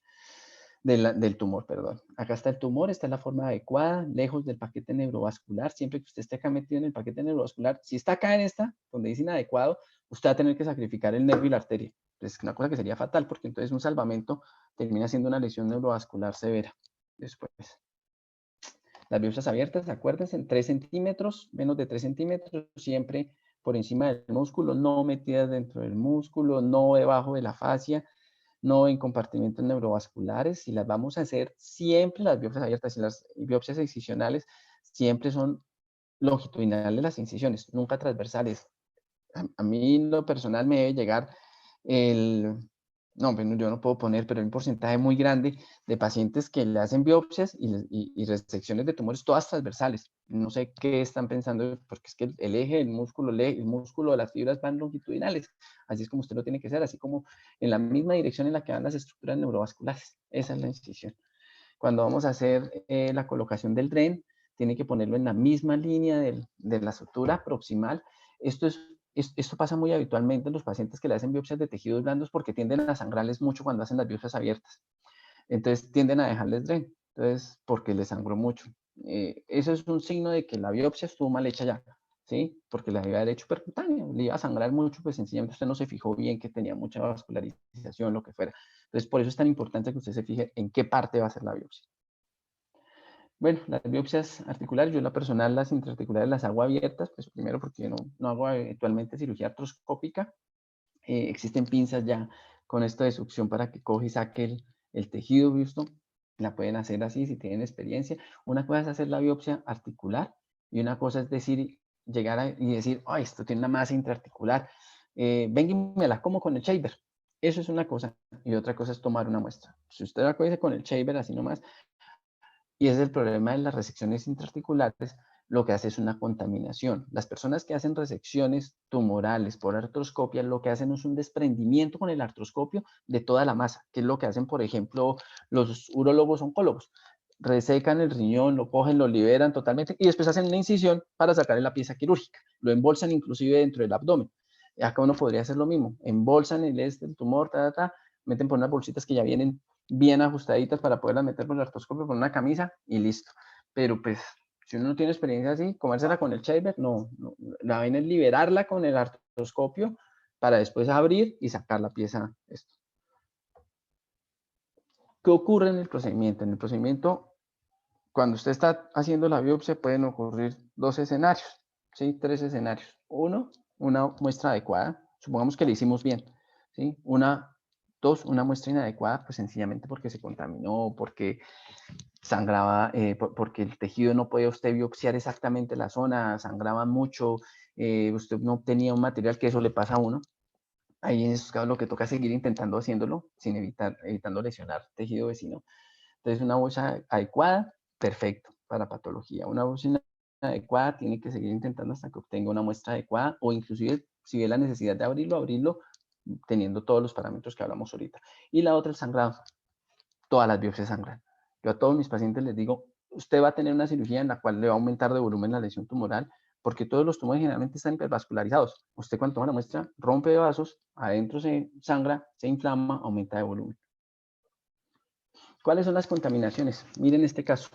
Del tumor, perdón. Acá está el tumor, está en la forma adecuada, lejos del paquete neurovascular. Siempre que usted esté acá metido en el paquete neurovascular, si está acá en esta, donde dice inadecuado, usted va a tener que sacrificar el nervio y la arteria. Es una cosa que sería fatal, porque entonces un salvamento termina siendo una lesión neurovascular severa. Después, las biopsias abiertas, acuérdense, en 3 centímetros, menos de 3 centímetros, siempre por encima del músculo, no metidas dentro del músculo, no debajo de la fascia, no en compartimentos neurovasculares. Si las vamos a hacer, siempre las biopsias abiertas y las biopsias excisionales siempre son longitudinales las incisiones, nunca transversales. A mí en lo personal me debe llegar el, no, bueno, yo no puedo poner, pero hay un porcentaje muy grande de pacientes que le hacen biopsias y resecciones de tumores todas transversales. No sé qué están pensando, porque es que el eje del músculo, el músculo de las fibras van longitudinales. Así es como usted lo tiene que hacer, así como en la misma dirección en la que van las estructuras neurovasculares. Esa es la incisión. Cuando vamos a hacer la colocación del DREN, tiene que ponerlo en la misma línea de la sutura proximal. Esto pasa muy habitualmente en los pacientes que le hacen biopsias de tejidos blandos, porque tienden a sangrarles mucho cuando hacen las biopsias abiertas. Entonces tienden a dejarles DREN, entonces porque les sangró mucho. Eso es un signo de que la biopsia estuvo mal hecha ya, ¿sí? Porque la debe haber hecho percutánea, le iba a sangrar mucho, pues sencillamente usted no se fijó bien que tenía mucha vascularización, lo que fuera. Entonces por eso es tan importante que usted se fije en qué parte va a ser la biopsia. Bueno, las biopsias articulares, yo en la personal las intraarticulares las hago abiertas, pues primero porque no hago habitualmente cirugía artroscópica. Existen pinzas ya con esto de succión para que coge y saque el tejido visto. La pueden hacer así si tienen experiencia. Una cosa es hacer la biopsia articular y una cosa es decir, llegar y decir, oh, esto tiene una masa intraarticular, venga y me la como con el shaver. Eso es una cosa. Y otra cosa es tomar una muestra. Si usted la coge con el shaver así nomás, y ese es el problema de las resecciones intraarticulares, lo que hace es una contaminación. Las personas que hacen resecciones tumorales por artroscopia, lo que hacen es un desprendimiento con el artroscopio de toda la masa, que es lo que hacen, por ejemplo, los urólogos oncólogos. Resecan el riñón, lo cogen, lo liberan totalmente y después hacen una incisión para sacar la pieza quirúrgica. Lo embolsan inclusive dentro del abdomen. Acá uno podría hacer lo mismo. Embolsan el tumor, meten por unas bolsitas que ya vienen bien ajustaditas para poderlas meter por el artroscopio con una camisa y listo. Pero pues, si uno no tiene experiencia así, comérsela con el shaver, no, la vaina es liberarla con el artroscopio para después abrir y sacar la pieza. Esto. ¿Qué ocurre en el procedimiento? En el procedimiento, cuando usted está haciendo la biopsia, pueden ocurrir 2 escenarios, ¿sí? 3 escenarios. Uno, una muestra adecuada, supongamos que le hicimos bien, ¿sí? Dos, una muestra inadecuada, pues sencillamente porque se contaminó, porque sangraba, porque el tejido no podía usted biopsiar exactamente la zona, sangraba mucho, usted no obtenía un material, que eso le pasa a uno. Ahí en esos casos lo que toca es seguir intentando haciéndolo, sin evitando lesionar tejido vecino. Entonces una bolsa adecuada, perfecto para patología. Una bolsa inadecuada tiene que seguir intentando hasta que obtenga una muestra adecuada, o inclusive si ve la necesidad de abrirlo teniendo todos los parámetros que hablamos ahorita. Y la otra, el sangrado. Todas las biopsias sangran. Yo a todos mis pacientes les digo, usted va a tener una cirugía en la cual le va a aumentar de volumen la lesión tumoral, porque todos los tumores generalmente están hipervascularizados. Usted cuando toma la muestra, rompe vasos, adentro se sangra, se inflama, aumenta de volumen. ¿Cuáles son las contaminaciones? Miren este caso.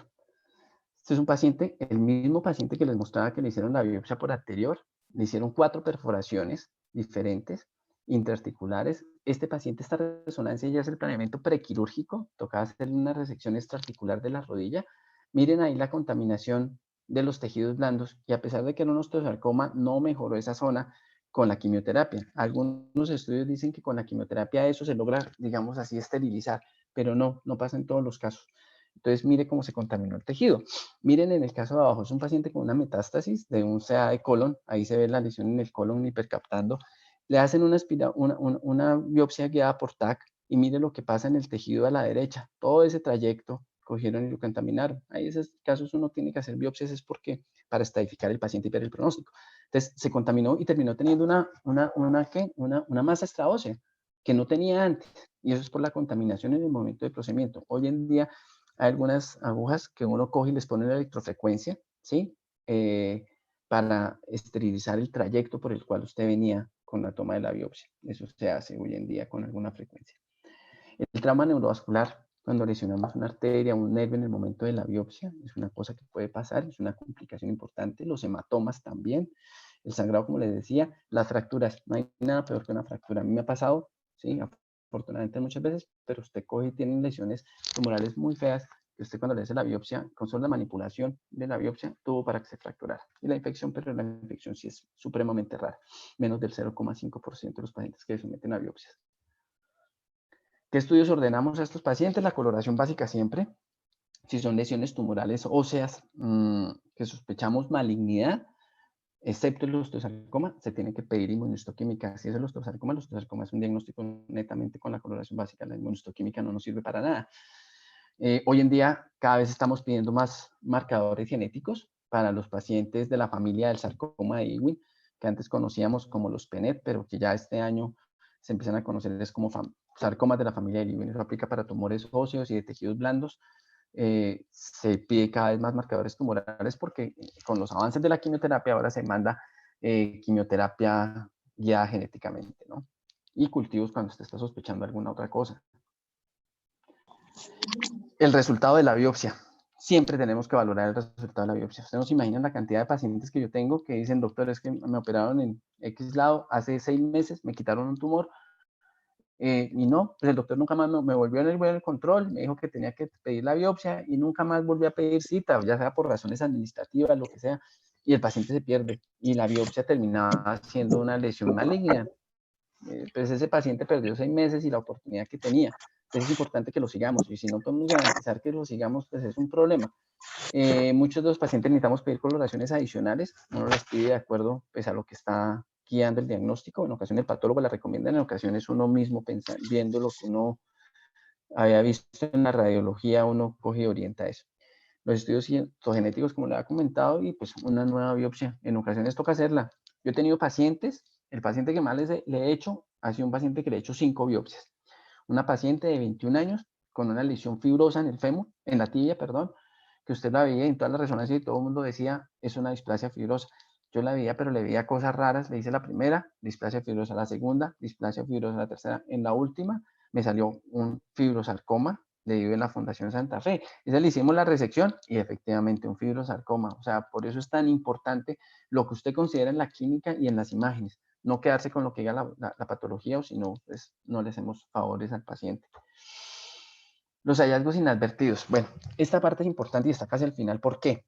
Este es un paciente, el mismo paciente que les mostraba que le hicieron la biopsia por anterior, le hicieron 4 perforaciones diferentes, intraarticulares. Este paciente, esta resonancia ya es el planeamiento prequirúrgico, tocaba hacer una resección extraarticular de la rodilla. Miren ahí la contaminación de los tejidos blandos, y a pesar de que era un osteosarcoma, no mejoró esa zona con la quimioterapia. Algunos estudios dicen que con la quimioterapia eso se logra, digamos así, esterilizar, pero no pasa en todos los casos. Entonces, mire cómo se contaminó el tejido. Miren en el caso de abajo, es un paciente con una metástasis de un CA de colon, ahí se ve la lesión en el colon hipercaptando. Le hacen una biopsia guiada por TAC y mire lo que pasa en el tejido a la derecha. Todo ese trayecto cogieron y lo contaminaron. Ahí en esos casos uno tiene que hacer biopsias es porque para estadificar el paciente y ver el pronóstico. Entonces se contaminó y terminó teniendo una masa extraósea que no tenía antes. Y eso es por la contaminación en el momento de procedimiento. Hoy en día hay algunas agujas que uno coge y les pone la electrofrecuencia, ¿sí? Para esterilizar el trayecto por el cual usted venía con la toma de la biopsia. Eso se hace hoy en día con alguna frecuencia. El trauma neurovascular, cuando lesionamos una arteria, un nervio en el momento de la biopsia, es una cosa que puede pasar, es una complicación importante. Los hematomas también, el sangrado, como les decía, las fracturas. No hay nada peor que una fractura. A mí me ha pasado, sí, afortunadamente muchas veces, pero usted coge y tiene lesiones tumorales muy feas que usted cuando le hace la biopsia, con solo la manipulación de la biopsia, tuvo para que se fracturara. Y la infección, pero la infección sí es supremamente rara, menos del 0,5% de los pacientes que se someten a biopsias. ¿Qué estudios ordenamos a estos pacientes? La coloración básica siempre. Si son lesiones tumorales óseas que sospechamos malignidad, excepto el osteosarcoma, se tiene que pedir inmunohistoquímica. Si es el osteosarcoma es un diagnóstico netamente con la coloración básica. La inmunohistoquímica no nos sirve para nada. Hoy en día cada vez estamos pidiendo más marcadores genéticos para los pacientes de la familia del sarcoma de Ewing, que antes conocíamos como los PENET, pero que ya este año se empiezan a conocer como sarcomas de la familia de Ewing. Eso aplica para tumores óseos y de tejidos blandos. Se pide cada vez más marcadores tumorales porque con los avances de la quimioterapia ahora se manda quimioterapia guiada genéticamente, ¿no? Y cultivos cuando usted está sospechando alguna otra cosa. El resultado de la biopsia. Siempre tenemos que valorar el resultado de la biopsia. Ustedes no se imaginan la cantidad de pacientes que yo tengo que dicen, doctor, es que me operaron en X lado hace 6 meses, me quitaron un tumor, y no, pues el doctor nunca más me volvió en el control, me dijo que tenía que pedir la biopsia y nunca más volvió a pedir cita, ya sea por razones administrativas, lo que sea, y el paciente se pierde y la biopsia terminaba siendo una lesión maligna. Pues ese paciente perdió 6 meses y la oportunidad que tenía. Entonces es importante que lo sigamos y si no podemos garantizar que lo sigamos, pues es un problema. Muchos de los pacientes necesitamos pedir coloraciones adicionales, uno las pide de acuerdo pues, a lo que está guiando el diagnóstico. En ocasiones el patólogo la recomienda, en ocasiones uno mismo viendo lo que uno había visto en la radiología, uno coge y orienta eso. Los estudios citogenéticos, como le había comentado, y pues una nueva biopsia. En ocasiones toca hacerla. Yo he tenido pacientes, el paciente que más le he hecho ha sido un paciente que le he hecho 5 biopsias. Una paciente de 21 años con una lesión fibrosa en el fémur, en la tibia, perdón, que usted la veía en todas las resonancias y todo el mundo decía, es una displasia fibrosa. Yo la veía, pero le veía cosas raras. Le hice la primera, displasia fibrosa la segunda, displasia fibrosa la tercera. En la última me salió un fibrosarcoma de vivo en la Fundación Santa Fe. Esa le hicimos la resección y efectivamente un fibrosarcoma. O sea, por eso es tan importante lo que usted considera en la clínica y en las imágenes. No quedarse con lo que diga la patología o si no, pues no le hacemos favores al paciente. Los hallazgos inadvertidos. Bueno, esta parte es importante y está casi al final. ¿Por qué?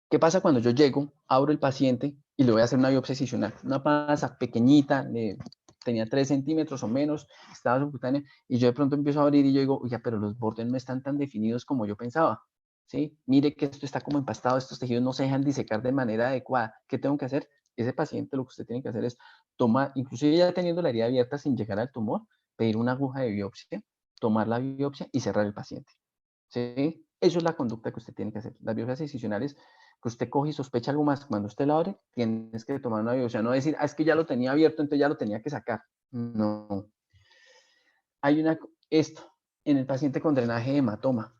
¿Qué pasa cuando yo llego, abro el paciente y le voy a hacer una biopsia excisional? Una panza pequeñita, tenía 3 centímetros o menos, estaba subcutánea, y yo de pronto empiezo a abrir y yo digo, oye, pero los bordes no están tan definidos como yo pensaba, ¿sí? Mire que esto está como empastado, estos tejidos no se dejan disecar de manera adecuada. ¿Qué tengo que hacer? Ese paciente lo que usted tiene que hacer es tomar, inclusive ya teniendo la herida abierta sin llegar al tumor, pedir una aguja de biopsia, tomar la biopsia y cerrar el paciente, ¿sí? Eso es la conducta que usted tiene que hacer. Las biopsias excisionales que usted coge y sospecha algo más, cuando usted lo abre, tienes que tomar una biopsia, no decir, es que ya lo tenía abierto, entonces ya lo tenía que sacar. No. Hay esto, en el paciente con drenaje de hematoma,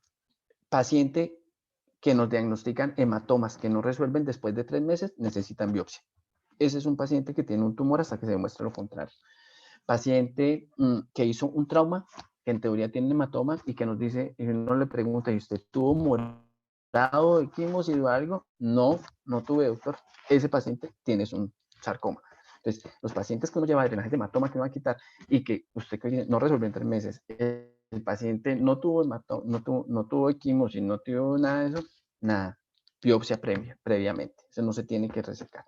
paciente que nos diagnostican hematomas que no resuelven después de 3 meses, necesitan biopsia. Ese es un paciente que tiene un tumor hasta que se demuestre lo contrario. Paciente que hizo un trauma, que en teoría tiene hematoma y que nos dice, y uno le pregunta, ¿y usted tuvo morado de quimio o algo? No, no tuve, doctor. Ese paciente tiene un sarcoma. Entonces, los pacientes que uno lleva drenaje de hematoma que uno va a quitar y que usted no resolvió en 3 meses, el paciente no tuvo hematoma, no tuvo quimio, si no tuvo nada de eso, nada. Biopsia previamente. Eso no se tiene que resecar.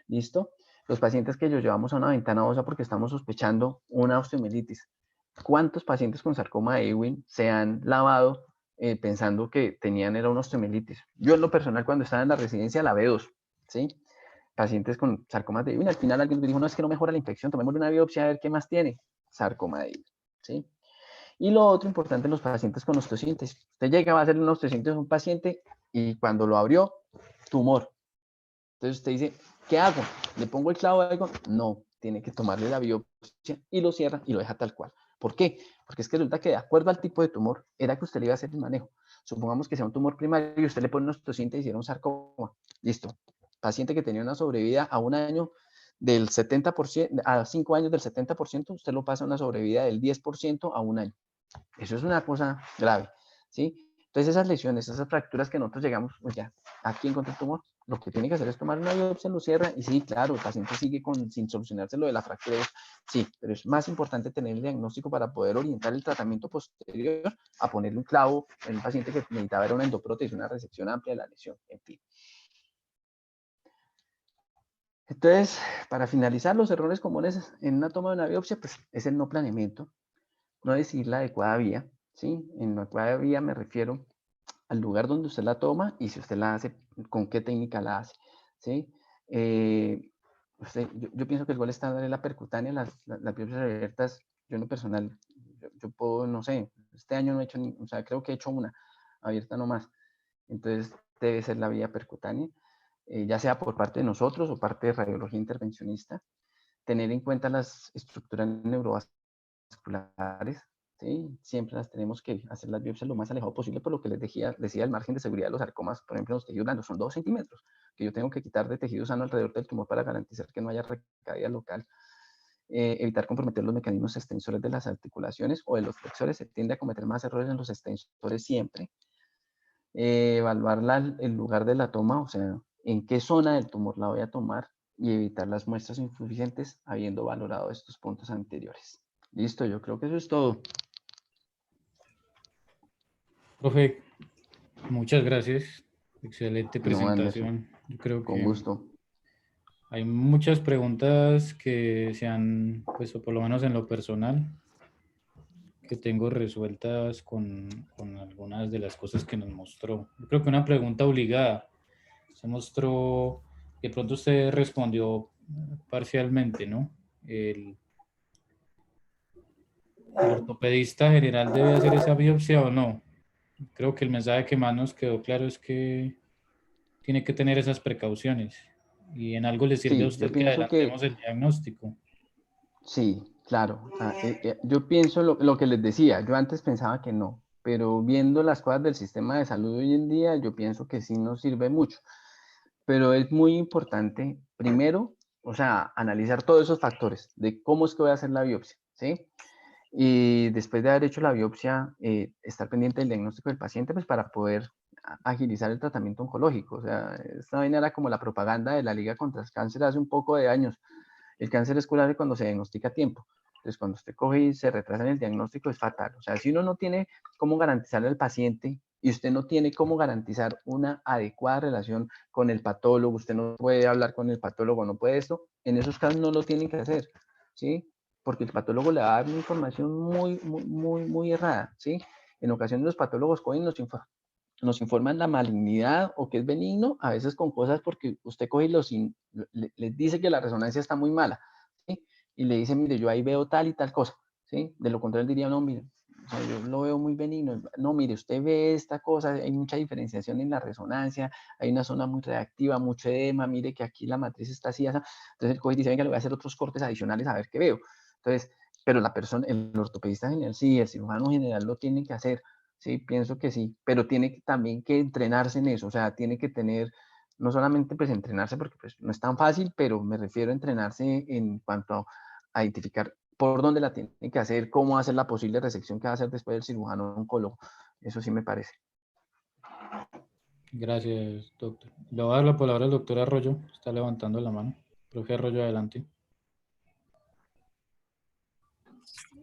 ¿Listo? Los pacientes que los llevamos a una ventana ósea porque estamos sospechando una osteomielitis. ¿Cuántos pacientes con sarcoma de Ewing se han lavado pensando que tenían era una osteomielitis? Yo en lo personal cuando estaba en la residencia la B2, ¿sí? Pacientes con sarcomas de Ewing, al final alguien me dijo, no, es que no mejora la infección, tomémosle una biopsia a ver qué más tiene. Sarcoma de Ewing, ¿sí? Y lo otro importante en los pacientes con osteosíntesis. Usted llega a hacer una osteosíntesis a un paciente y cuando lo abrió, tumor. Entonces usted dice, ¿qué hago? ¿Le pongo el clavo de algo? No, tiene que tomarle la biopsia y lo cierra y lo deja tal cual. ¿Por qué? Porque es que resulta que de acuerdo al tipo de tumor, era que usted le iba a hacer el manejo. Supongamos que sea un tumor primario y usted le pone una osteosíntesis y era un sarcoma. Listo. Paciente que tenía una sobrevida a un año del 70%, a 5 años del 70%, usted lo pasa a una sobrevida del 10% a un año. Eso es una cosa grave, ¿sí? Entonces esas lesiones, esas fracturas que nosotros llegamos, pues ya, aquí encontré el tumor, lo que tiene que hacer es tomar una biopsia, lo cierra y sí, claro, el paciente sigue sin solucionarse lo de la fractura, sí, pero es más importante tener el diagnóstico para poder orientar el tratamiento posterior a ponerle un clavo en un paciente que necesitaba una endoprótesis, una resección amplia de la lesión, en fin. Entonces, para finalizar, los errores comunes en una toma de una biopsia, pues es el no planeamiento, no decidir la adecuada vía, ¿sí? En la adecuada vía me refiero al lugar donde usted la toma y si usted la hace, con qué técnica la hace, ¿sí? Yo pienso que el gol estándar es la percutánea, las biopsias abiertas, yo en lo personal, yo puedo, no sé, este año no he hecho, o sea, creo que he hecho una, abierta nomás, entonces debe ser la vía percutánea, ya sea por parte de nosotros o parte de radiología intervencionista, tener en cuenta las estructuras neurovasculares, ¿sí? Siempre las tenemos que hacer las biopsias lo más alejado posible, por lo que les decía el margen de seguridad de los sarcomas, por ejemplo, en los tejidos blandos, son 2 centímetros, que yo tengo que quitar de tejido sano alrededor del tumor para garantizar que no haya recaída local. Evitar comprometer los mecanismos extensores de las articulaciones o de los flexores, se tiende a cometer más errores en los extensores siempre. Evaluar el lugar de la toma, o sea, en qué zona del tumor la voy a tomar y evitar las muestras insuficientes habiendo valorado estos puntos anteriores. Listo, yo creo que eso es todo. Profe, muchas gracias. Excelente No, Anderson, presentación. Yo creo con que gusto. hay muchas preguntas que se han, pues, o por lo menos en lo personal, que tengo resueltas con algunas de las cosas que nos mostró. Yo creo que una pregunta obligada se mostró, de pronto usted respondió parcialmente, ¿no? ¿El ortopedista general debe hacer esa biopsia o no? Creo que el mensaje que más nos quedó claro es que tiene que tener esas precauciones. Y en algo le sirve a Sí, yo usted que pienso que adelantemos el diagnóstico. sí, claro. Yo pienso lo que les decía, yo antes pensaba que no, pero viendo las cosas del sistema de salud hoy en día, yo pienso que sí nos sirve mucho. Pero es muy importante, primero, o sea, analizar todos esos factores de cómo es que voy a hacer la biopsia, ¿sí? Y después de haber hecho la biopsia, estar pendiente del diagnóstico del paciente, pues para poder agilizar el tratamiento oncológico. O sea, esta vaina era como la propaganda de la Liga contra el Cáncer hace un poco de años. El cáncer es curable cuando se diagnostica a tiempo. Entonces, cuando usted coge y se retrasa en el diagnóstico, es fatal. O sea, si uno no tiene cómo garantizarle al paciente y usted no tiene cómo garantizar una adecuada relación con el patólogo, usted no puede hablar con el patólogo, no puede esto, en esos casos no lo tienen que hacer, ¿sí? Porque el patólogo le va a dar una información muy errada, ¿sí? En ocasiones los patólogos cogen nos informan la malignidad o que es benigno, a veces con cosas porque usted coge y les dice que la resonancia está muy mala, ¿sí? Y le dice, mire, yo ahí veo tal y tal cosa, ¿sí? De lo contrario diría, no, mire, o sea, yo lo veo muy benigno. No, mire, usted ve esta cosa, hay mucha diferenciación en la resonancia, hay una zona muy reactiva, mucho edema, mire que aquí la matriz está así, esa. Entonces el coge y dice, venga, le voy a hacer otros cortes adicionales a ver qué veo. Entonces, pero la persona, el ortopedista general sí, el cirujano general lo tiene que hacer. Sí, pienso que sí, pero tiene también que entrenarse en eso, o sea, tiene que tener, no solamente pues entrenarse porque pues no es tan fácil, pero me refiero a entrenarse en cuanto a identificar por dónde la tiene que hacer, cómo hacer la posible resección que va a hacer después del cirujano oncólogo. Eso sí me parece. Gracias, doctor. Le voy a dar la palabra al doctor Arroyo. Está levantando la mano. Profe Arroyo, adelante.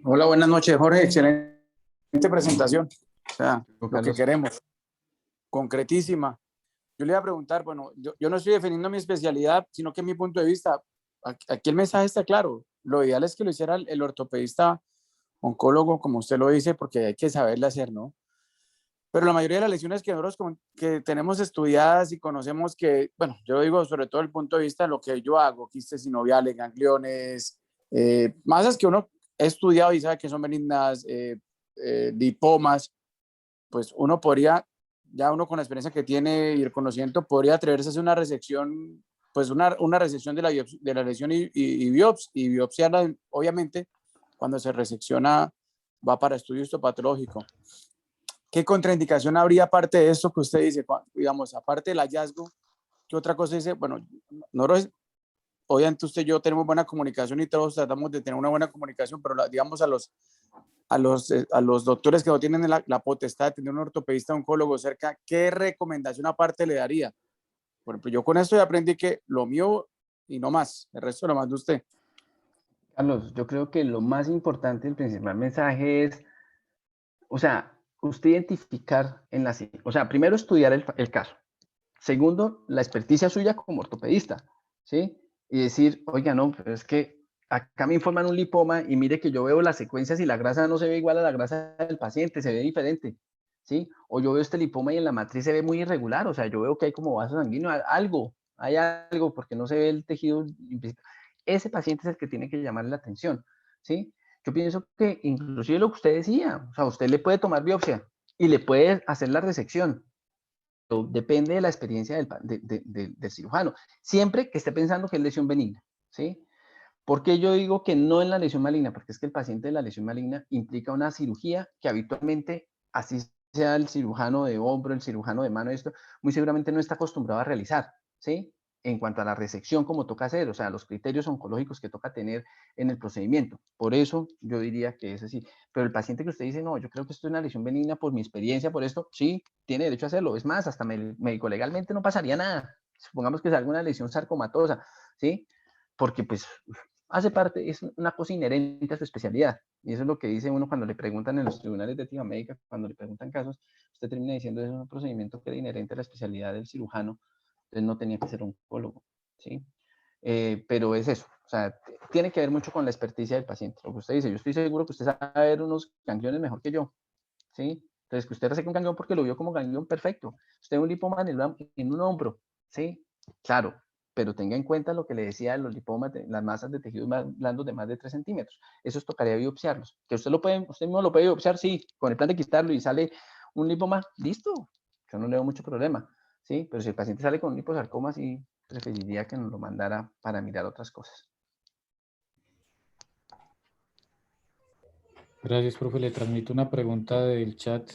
Hola, buenas noches, Jorge. Excelente presentación. O sea, lo que Carlos. queremos. Concretísima. Yo le iba a preguntar, bueno, yo no estoy defendiendo mi especialidad, sino que mi punto de vista, aquí el mensaje está claro. Lo ideal es que lo hiciera el ortopedista oncólogo, como usted lo dice, porque hay que saberle hacer, ¿no? Pero la mayoría de las lesiones que nosotros que tenemos estudiadas y conocemos que, bueno, yo digo sobre todo el punto de vista de lo que yo hago, quistes sinoviales, gangliones, masas que uno ha estudiado y sabe que son benignas, lipomas, pues uno podría, ya uno con la experiencia que tiene y el conocimiento, podría atreverse a hacer una resección, pues una resección de la lesión y biopsiarla, obviamente, cuando se resecciona va para estudio histopatológico. ¿Qué contraindicación habría aparte de esto que usted dice? Digamos, aparte del hallazgo, ¿qué otra cosa dice? Bueno, nosotros, obviamente usted y yo tenemos buena comunicación y todos tratamos de tener una buena comunicación, pero digamos a los doctores que no tienen la potestad de tener un ortopedista oncólogo cerca, ¿qué recomendación aparte le daría? Bueno, pues yo con esto ya aprendí que lo mío y no más, el resto lo manda usted. Carlos, yo creo que lo más importante, el principal mensaje es, o sea, usted identificar o sea, primero estudiar el caso. Segundo, la experticia suya como ortopedista, ¿sí? Y decir, oiga, no, pero es que acá me informan un lipoma y mire que yo veo las secuencias y la grasa no se ve igual a la grasa del paciente, se ve diferente, ¿sí? O yo veo este lipoma y en la matriz se ve muy irregular, o sea, yo veo que hay como vaso sanguíneo, hay algo, porque no se ve el tejido implícito. Ese paciente es el que tiene que llamarle la atención, ¿sí? Yo pienso que inclusive lo que usted decía, o sea, usted le puede tomar biopsia y le puede hacer la resección, depende de la experiencia del cirujano, siempre que esté pensando que es lesión benigna, ¿sí? ¿Por qué yo digo que no en la lesión maligna? Porque es que el paciente de la lesión maligna implica una cirugía que habitualmente, así sea el cirujano de hombro, el cirujano de mano, esto, muy seguramente no está acostumbrado a realizar, ¿sí? En cuanto a la resección, como toca hacer, o sea, los criterios oncológicos que toca tener en el procedimiento. Por eso yo diría que es así. Pero el paciente que usted dice, no, yo creo que esto es una lesión benigna por mi experiencia, por esto, sí, tiene derecho a hacerlo. Es más, hasta médico legalmente no pasaría nada. Supongamos que es alguna lesión sarcomatosa, ¿sí? Porque pues hace parte, es una cosa inherente a su especialidad. Y eso es lo que dice uno cuando le preguntan en los tribunales de ética médica, cuando le preguntan casos, usted termina diciendo que es un procedimiento que era inherente a la especialidad del cirujano, entonces no tenía que ser oncólogo, ¿sí? Pero es eso, o sea, tiene que ver mucho con la experticia del paciente. Lo que usted dice, yo estoy seguro que usted sabe ver unos gangliones mejor que yo, ¿sí? Entonces, que usted reseque un ganglión porque lo vio como ganglión, perfecto. Usted un lipoma en un hombro, ¿sí? Claro, pero tenga en cuenta lo que le decía de los lipomas, las masas de tejidos blandos de más de 3 centímetros. Esos tocaría biopsiarlos. Que usted mismo lo puede biopsiar, sí, con el plan de quitarlo y sale un lipoma, listo. Yo no le veo mucho problema, ¿sí? Pero si el paciente sale con un liposarcoma, sí, preferiría que nos lo mandara para mirar otras cosas. Gracias, profe. Le transmito una pregunta del chat.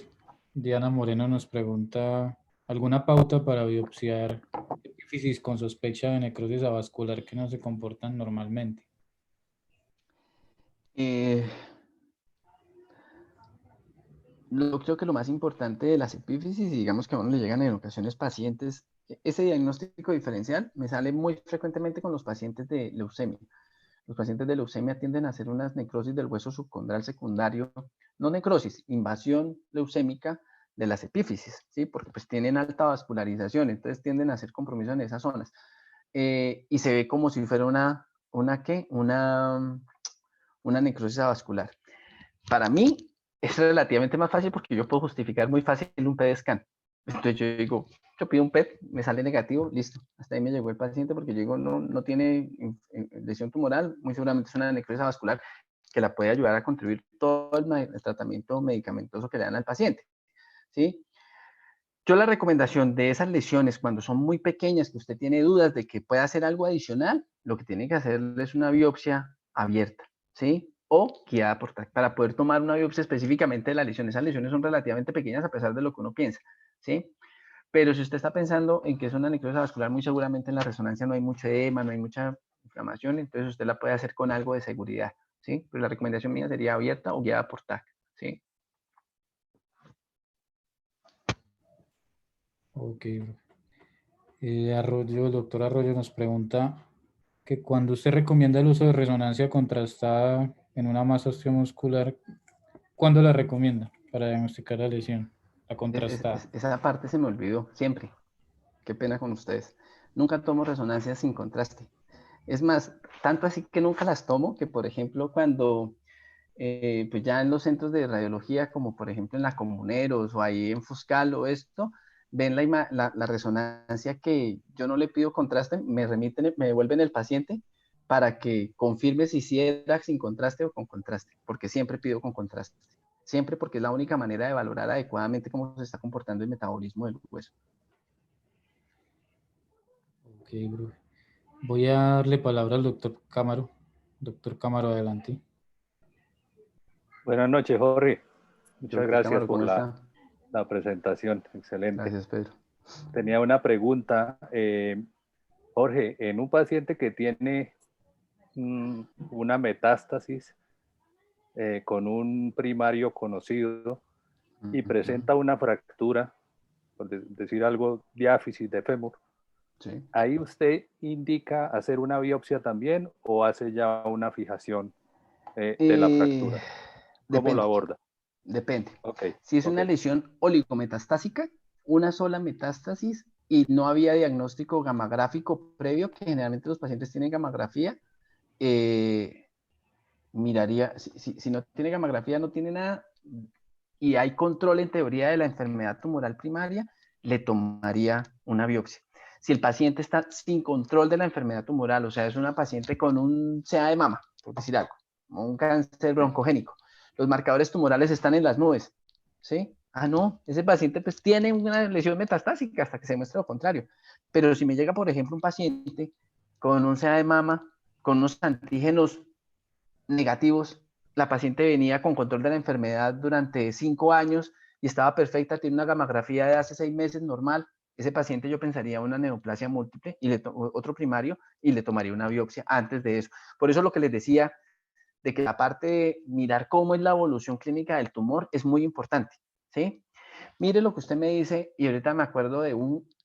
Diana Moreno nos pregunta, ¿alguna pauta para biopsiar epífisis con sospecha de necrosis avascular que no se comportan normalmente? Creo que lo más importante de las epífisis, y digamos que a uno le llegan en ocasiones pacientes, ese diagnóstico diferencial me sale muy frecuentemente con los pacientes de leucemia. Los pacientes de leucemia tienden a hacer unas necrosis del hueso subcondral secundario, no necrosis, invasión leucémica de las epífisis, ¿sí? Porque pues tienen alta vascularización, entonces tienden a hacer compromiso en esas zonas. Y se ve como si fuera una necrosis avascular. Para mí es relativamente más fácil porque yo puedo justificar muy fácil un PET scan. Entonces yo digo, yo pido un PET, me sale negativo, listo. Hasta ahí me llegó el paciente porque yo digo, no tiene lesión tumoral, muy seguramente es una necrosis vascular que la puede ayudar a contribuir todo el tratamiento medicamentoso que le dan al paciente, ¿sí? Yo la recomendación de esas lesiones, cuando son muy pequeñas, que usted tiene dudas de que pueda hacer algo adicional, lo que tiene que hacer es una biopsia abierta, ¿sí? O guiada por TAC, para poder tomar una biopsia específicamente de la lesión. Esas lesiones son relativamente pequeñas a pesar de lo que uno piensa, ¿sí? Pero si usted está pensando en que es una necrosis vascular, muy seguramente en la resonancia no hay mucho edema, no hay mucha inflamación, entonces usted la puede hacer con algo de seguridad, ¿sí? Pero la recomendación mía sería abierta o guiada por TAC, ¿sí? Ok. El doctor Arroyo nos pregunta que cuando usted recomienda el uso de resonancia contrastada en una masa osteomuscular, ¿cuándo la recomienda para diagnosticar la lesión, la contrastada? Esa parte se me olvidó, siempre. Qué pena con ustedes. Nunca tomo resonancia sin contraste. Es más, tanto así que nunca las tomo, que por ejemplo cuando pues ya en los centros de radiología, como por ejemplo en la Comuneros o ahí en Fuscal o esto, ven la resonancia que yo no le pido contraste, me remiten, me devuelven el paciente para que confirme si era sin contraste o con contraste, porque siempre pido con contraste. Siempre, porque es la única manera de valorar adecuadamente cómo se está comportando el metabolismo del hueso. Ok, profe. Voy a darle palabra al doctor Cámaro. Doctor Cámaro, adelante. Buenas noches, Jorge. Muchas Doctor gracias Cámaro, por ¿cómo está? la presentación. Excelente. Gracias, Pedro. Tenía una pregunta. Jorge, en un paciente que tiene una metástasis con un primario conocido y presenta una fractura, por decir algo, diáfisis de fémur, Sí. ¿ahí usted indica hacer una biopsia también o hace ya una fijación de la fractura? ¿Cómo lo Depende. aborda? Depende. Ok, Si es ok. una lesión oligometastásica, una sola metástasis y no había diagnóstico gamagráfico previo, que generalmente los pacientes tienen gamografía, miraría, si no tiene gamografía, no tiene nada, y hay control en teoría de la enfermedad tumoral primaria, le tomaría una biopsia. Si el paciente está sin control de la enfermedad tumoral, o sea, es una paciente con un CA de mama, por decir algo, un cáncer broncogénico, los marcadores tumorales están en las nubes, ¿sí? Ah, no, ese paciente pues tiene una lesión metastásica hasta que se muestre lo contrario. Pero si me llega, por ejemplo, un paciente con un CA de mama, con unos antígenos negativos, la paciente venía con control de la enfermedad durante 5 años y estaba perfecta, tiene una gamografía de hace 6 meses normal, ese paciente yo pensaría una neoplasia múltiple y otro primario y le tomaría una biopsia antes de eso. Por eso lo que les decía de que la parte de mirar cómo es la evolución clínica del tumor es muy importante, ¿sí? Mire lo que usted me dice y ahorita me acuerdo de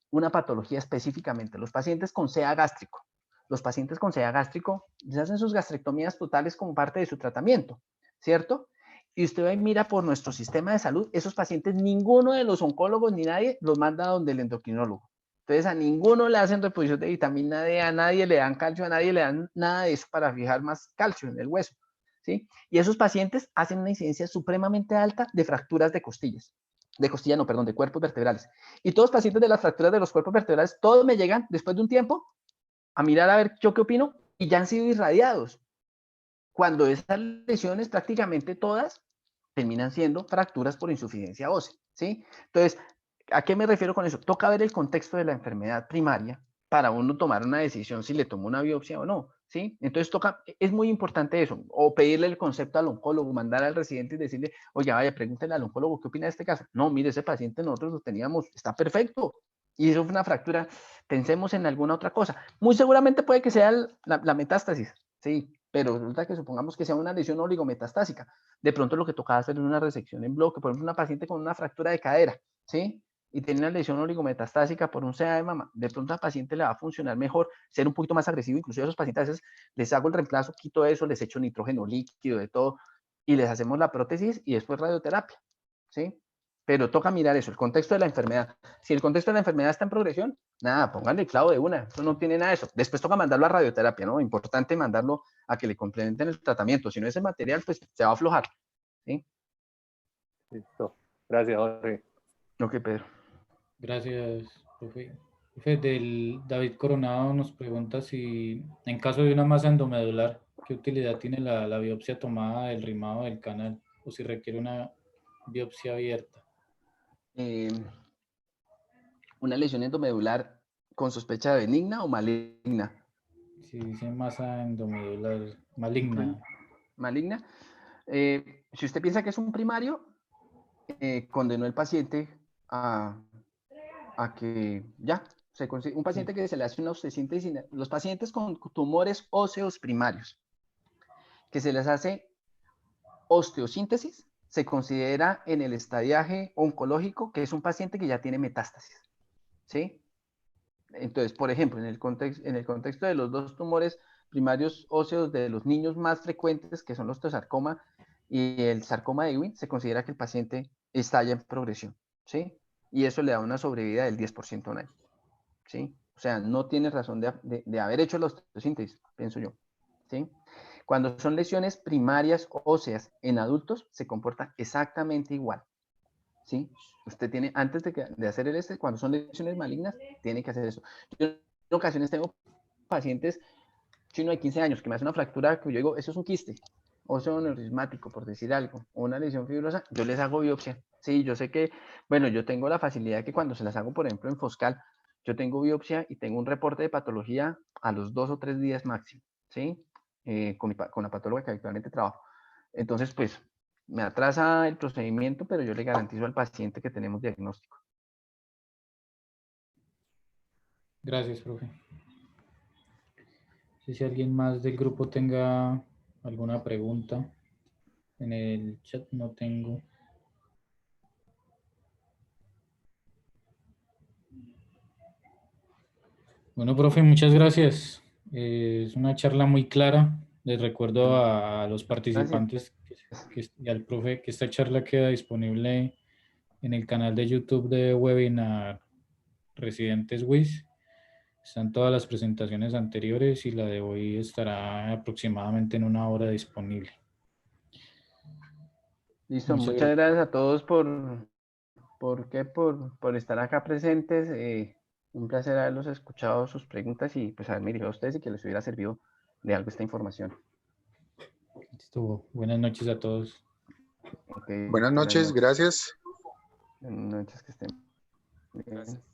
una patología específicamente, los pacientes con CA gástrico. Los pacientes con CA gástrico les hacen sus gastrectomías totales como parte de su tratamiento, ¿cierto? Y usted va y mira por nuestro sistema de salud, esos pacientes, ninguno de los oncólogos ni nadie los manda donde el endocrinólogo. Entonces a ninguno le hacen reposición de vitamina D, a nadie le dan calcio, a nadie le dan nada de eso para fijar más calcio en el hueso, ¿sí? Y esos pacientes hacen una incidencia supremamente alta de fracturas de costillas. De costilla, no, perdón, de cuerpos vertebrales. Y todos los pacientes de las fracturas de los cuerpos vertebrales, todos me llegan después de un tiempo a mirar a ver yo qué opino y ya han sido irradiados. Cuando esas lesiones prácticamente todas terminan siendo fracturas por insuficiencia ósea, ¿sí? Entonces, ¿a qué me refiero con eso? Toca ver el contexto de la enfermedad primaria para uno tomar una decisión si le tomo una biopsia o no, ¿sí? Entonces es muy importante eso, o pedirle el concepto al oncólogo, mandar al residente y decirle, oye, vaya, pregúntele al oncólogo qué opina de este caso. No, mire, ese paciente nosotros lo teníamos, está perfecto, y eso fue una fractura, pensemos en alguna otra cosa. Muy seguramente puede que sea la metástasis, sí, pero resulta que supongamos que sea una lesión oligometastásica. De pronto lo que tocaba hacer es una resección en bloque, por ejemplo, una paciente con una fractura de cadera, ¿sí? Y tiene una lesión oligometastásica por un CA de mama, de pronto al paciente le va a funcionar mejor ser un poquito más agresivo, incluso a esos pacientes a veces les hago el reemplazo, quito eso, les echo nitrógeno líquido, de todo, y les hacemos la prótesis y después radioterapia, ¿sí? Pero toca mirar eso, el contexto de la enfermedad. Si el contexto de la enfermedad está en progresión, nada, pónganle el clavo de una, eso no tiene nada de eso. Después toca mandarlo a radioterapia, ¿no? Importante mandarlo a que le complementen el tratamiento, si no ese material, pues se va a aflojar, ¿sí? Listo. Gracias, Jorge. Ok, Pedro. Gracias, profe. Profe, David Coronado nos pregunta si en caso de una masa endomedular, ¿qué utilidad tiene la biopsia tomada del rimado del canal? O si requiere una biopsia abierta. Una lesión endomedular con sospecha de benigna o maligna. Si dice masa endomedular maligna. Maligna. Si usted piensa que es un primario, condenó el paciente a que ya, un paciente que se le hace una osteosíntesis, los pacientes con tumores óseos primarios, que se les hace osteosíntesis, se considera en el estadiaje oncológico que es un paciente que ya tiene metástasis, ¿sí? Entonces, por ejemplo, en el contexto de los dos tumores primarios óseos de los niños más frecuentes, que son los osteosarcoma y el sarcoma de Ewing, se considera que el paciente está ya en progresión, ¿sí? Y eso le da una sobrevida del 10% a un año, ¿sí? O sea, no tiene razón de haber hecho la osteosíntesis, pienso yo, ¿sí? Cuando son lesiones primarias óseas en adultos, se comporta exactamente igual, ¿sí? Usted tiene, antes de hacer el cuando son lesiones malignas, tiene que hacer eso. Yo en ocasiones tengo pacientes, chino de 15 años, que me hace una fractura, que yo digo, eso es un quiste, óseo neurismático, por decir algo, o una lesión fibrosa, yo les hago biopsia. Sí, yo sé que, bueno, yo tengo la facilidad que cuando se las hago, por ejemplo, en Foscal, yo tengo biopsia y tengo un reporte de patología a los 2 o 3 días máximo, ¿sí? Con la patóloga que actualmente trabajo. Entonces, pues, me atrasa el procedimiento, pero yo le garantizo al paciente que tenemos diagnóstico. Gracias, profe. No sé si alguien más del grupo tenga alguna pregunta. En el chat no tengo. Bueno, profe, muchas gracias. Es una charla muy clara. Les recuerdo a los Gracias. participantes y al profe que esta charla queda disponible en el canal de YouTube de Webinar Residentes WIS. Están todas las presentaciones anteriores y la de hoy estará aproximadamente en 1 hora disponible. Listo, Muchas muchas gracias. gracias a todos por estar acá presentes. Un placer haberlos escuchado sus preguntas y pues haberme dirigido a ustedes y que les hubiera servido de algo esta información. Listo. Buenas noches a todos. Okay, Buenas noches, gracias. Buenas noches, que estén bien. Gracias.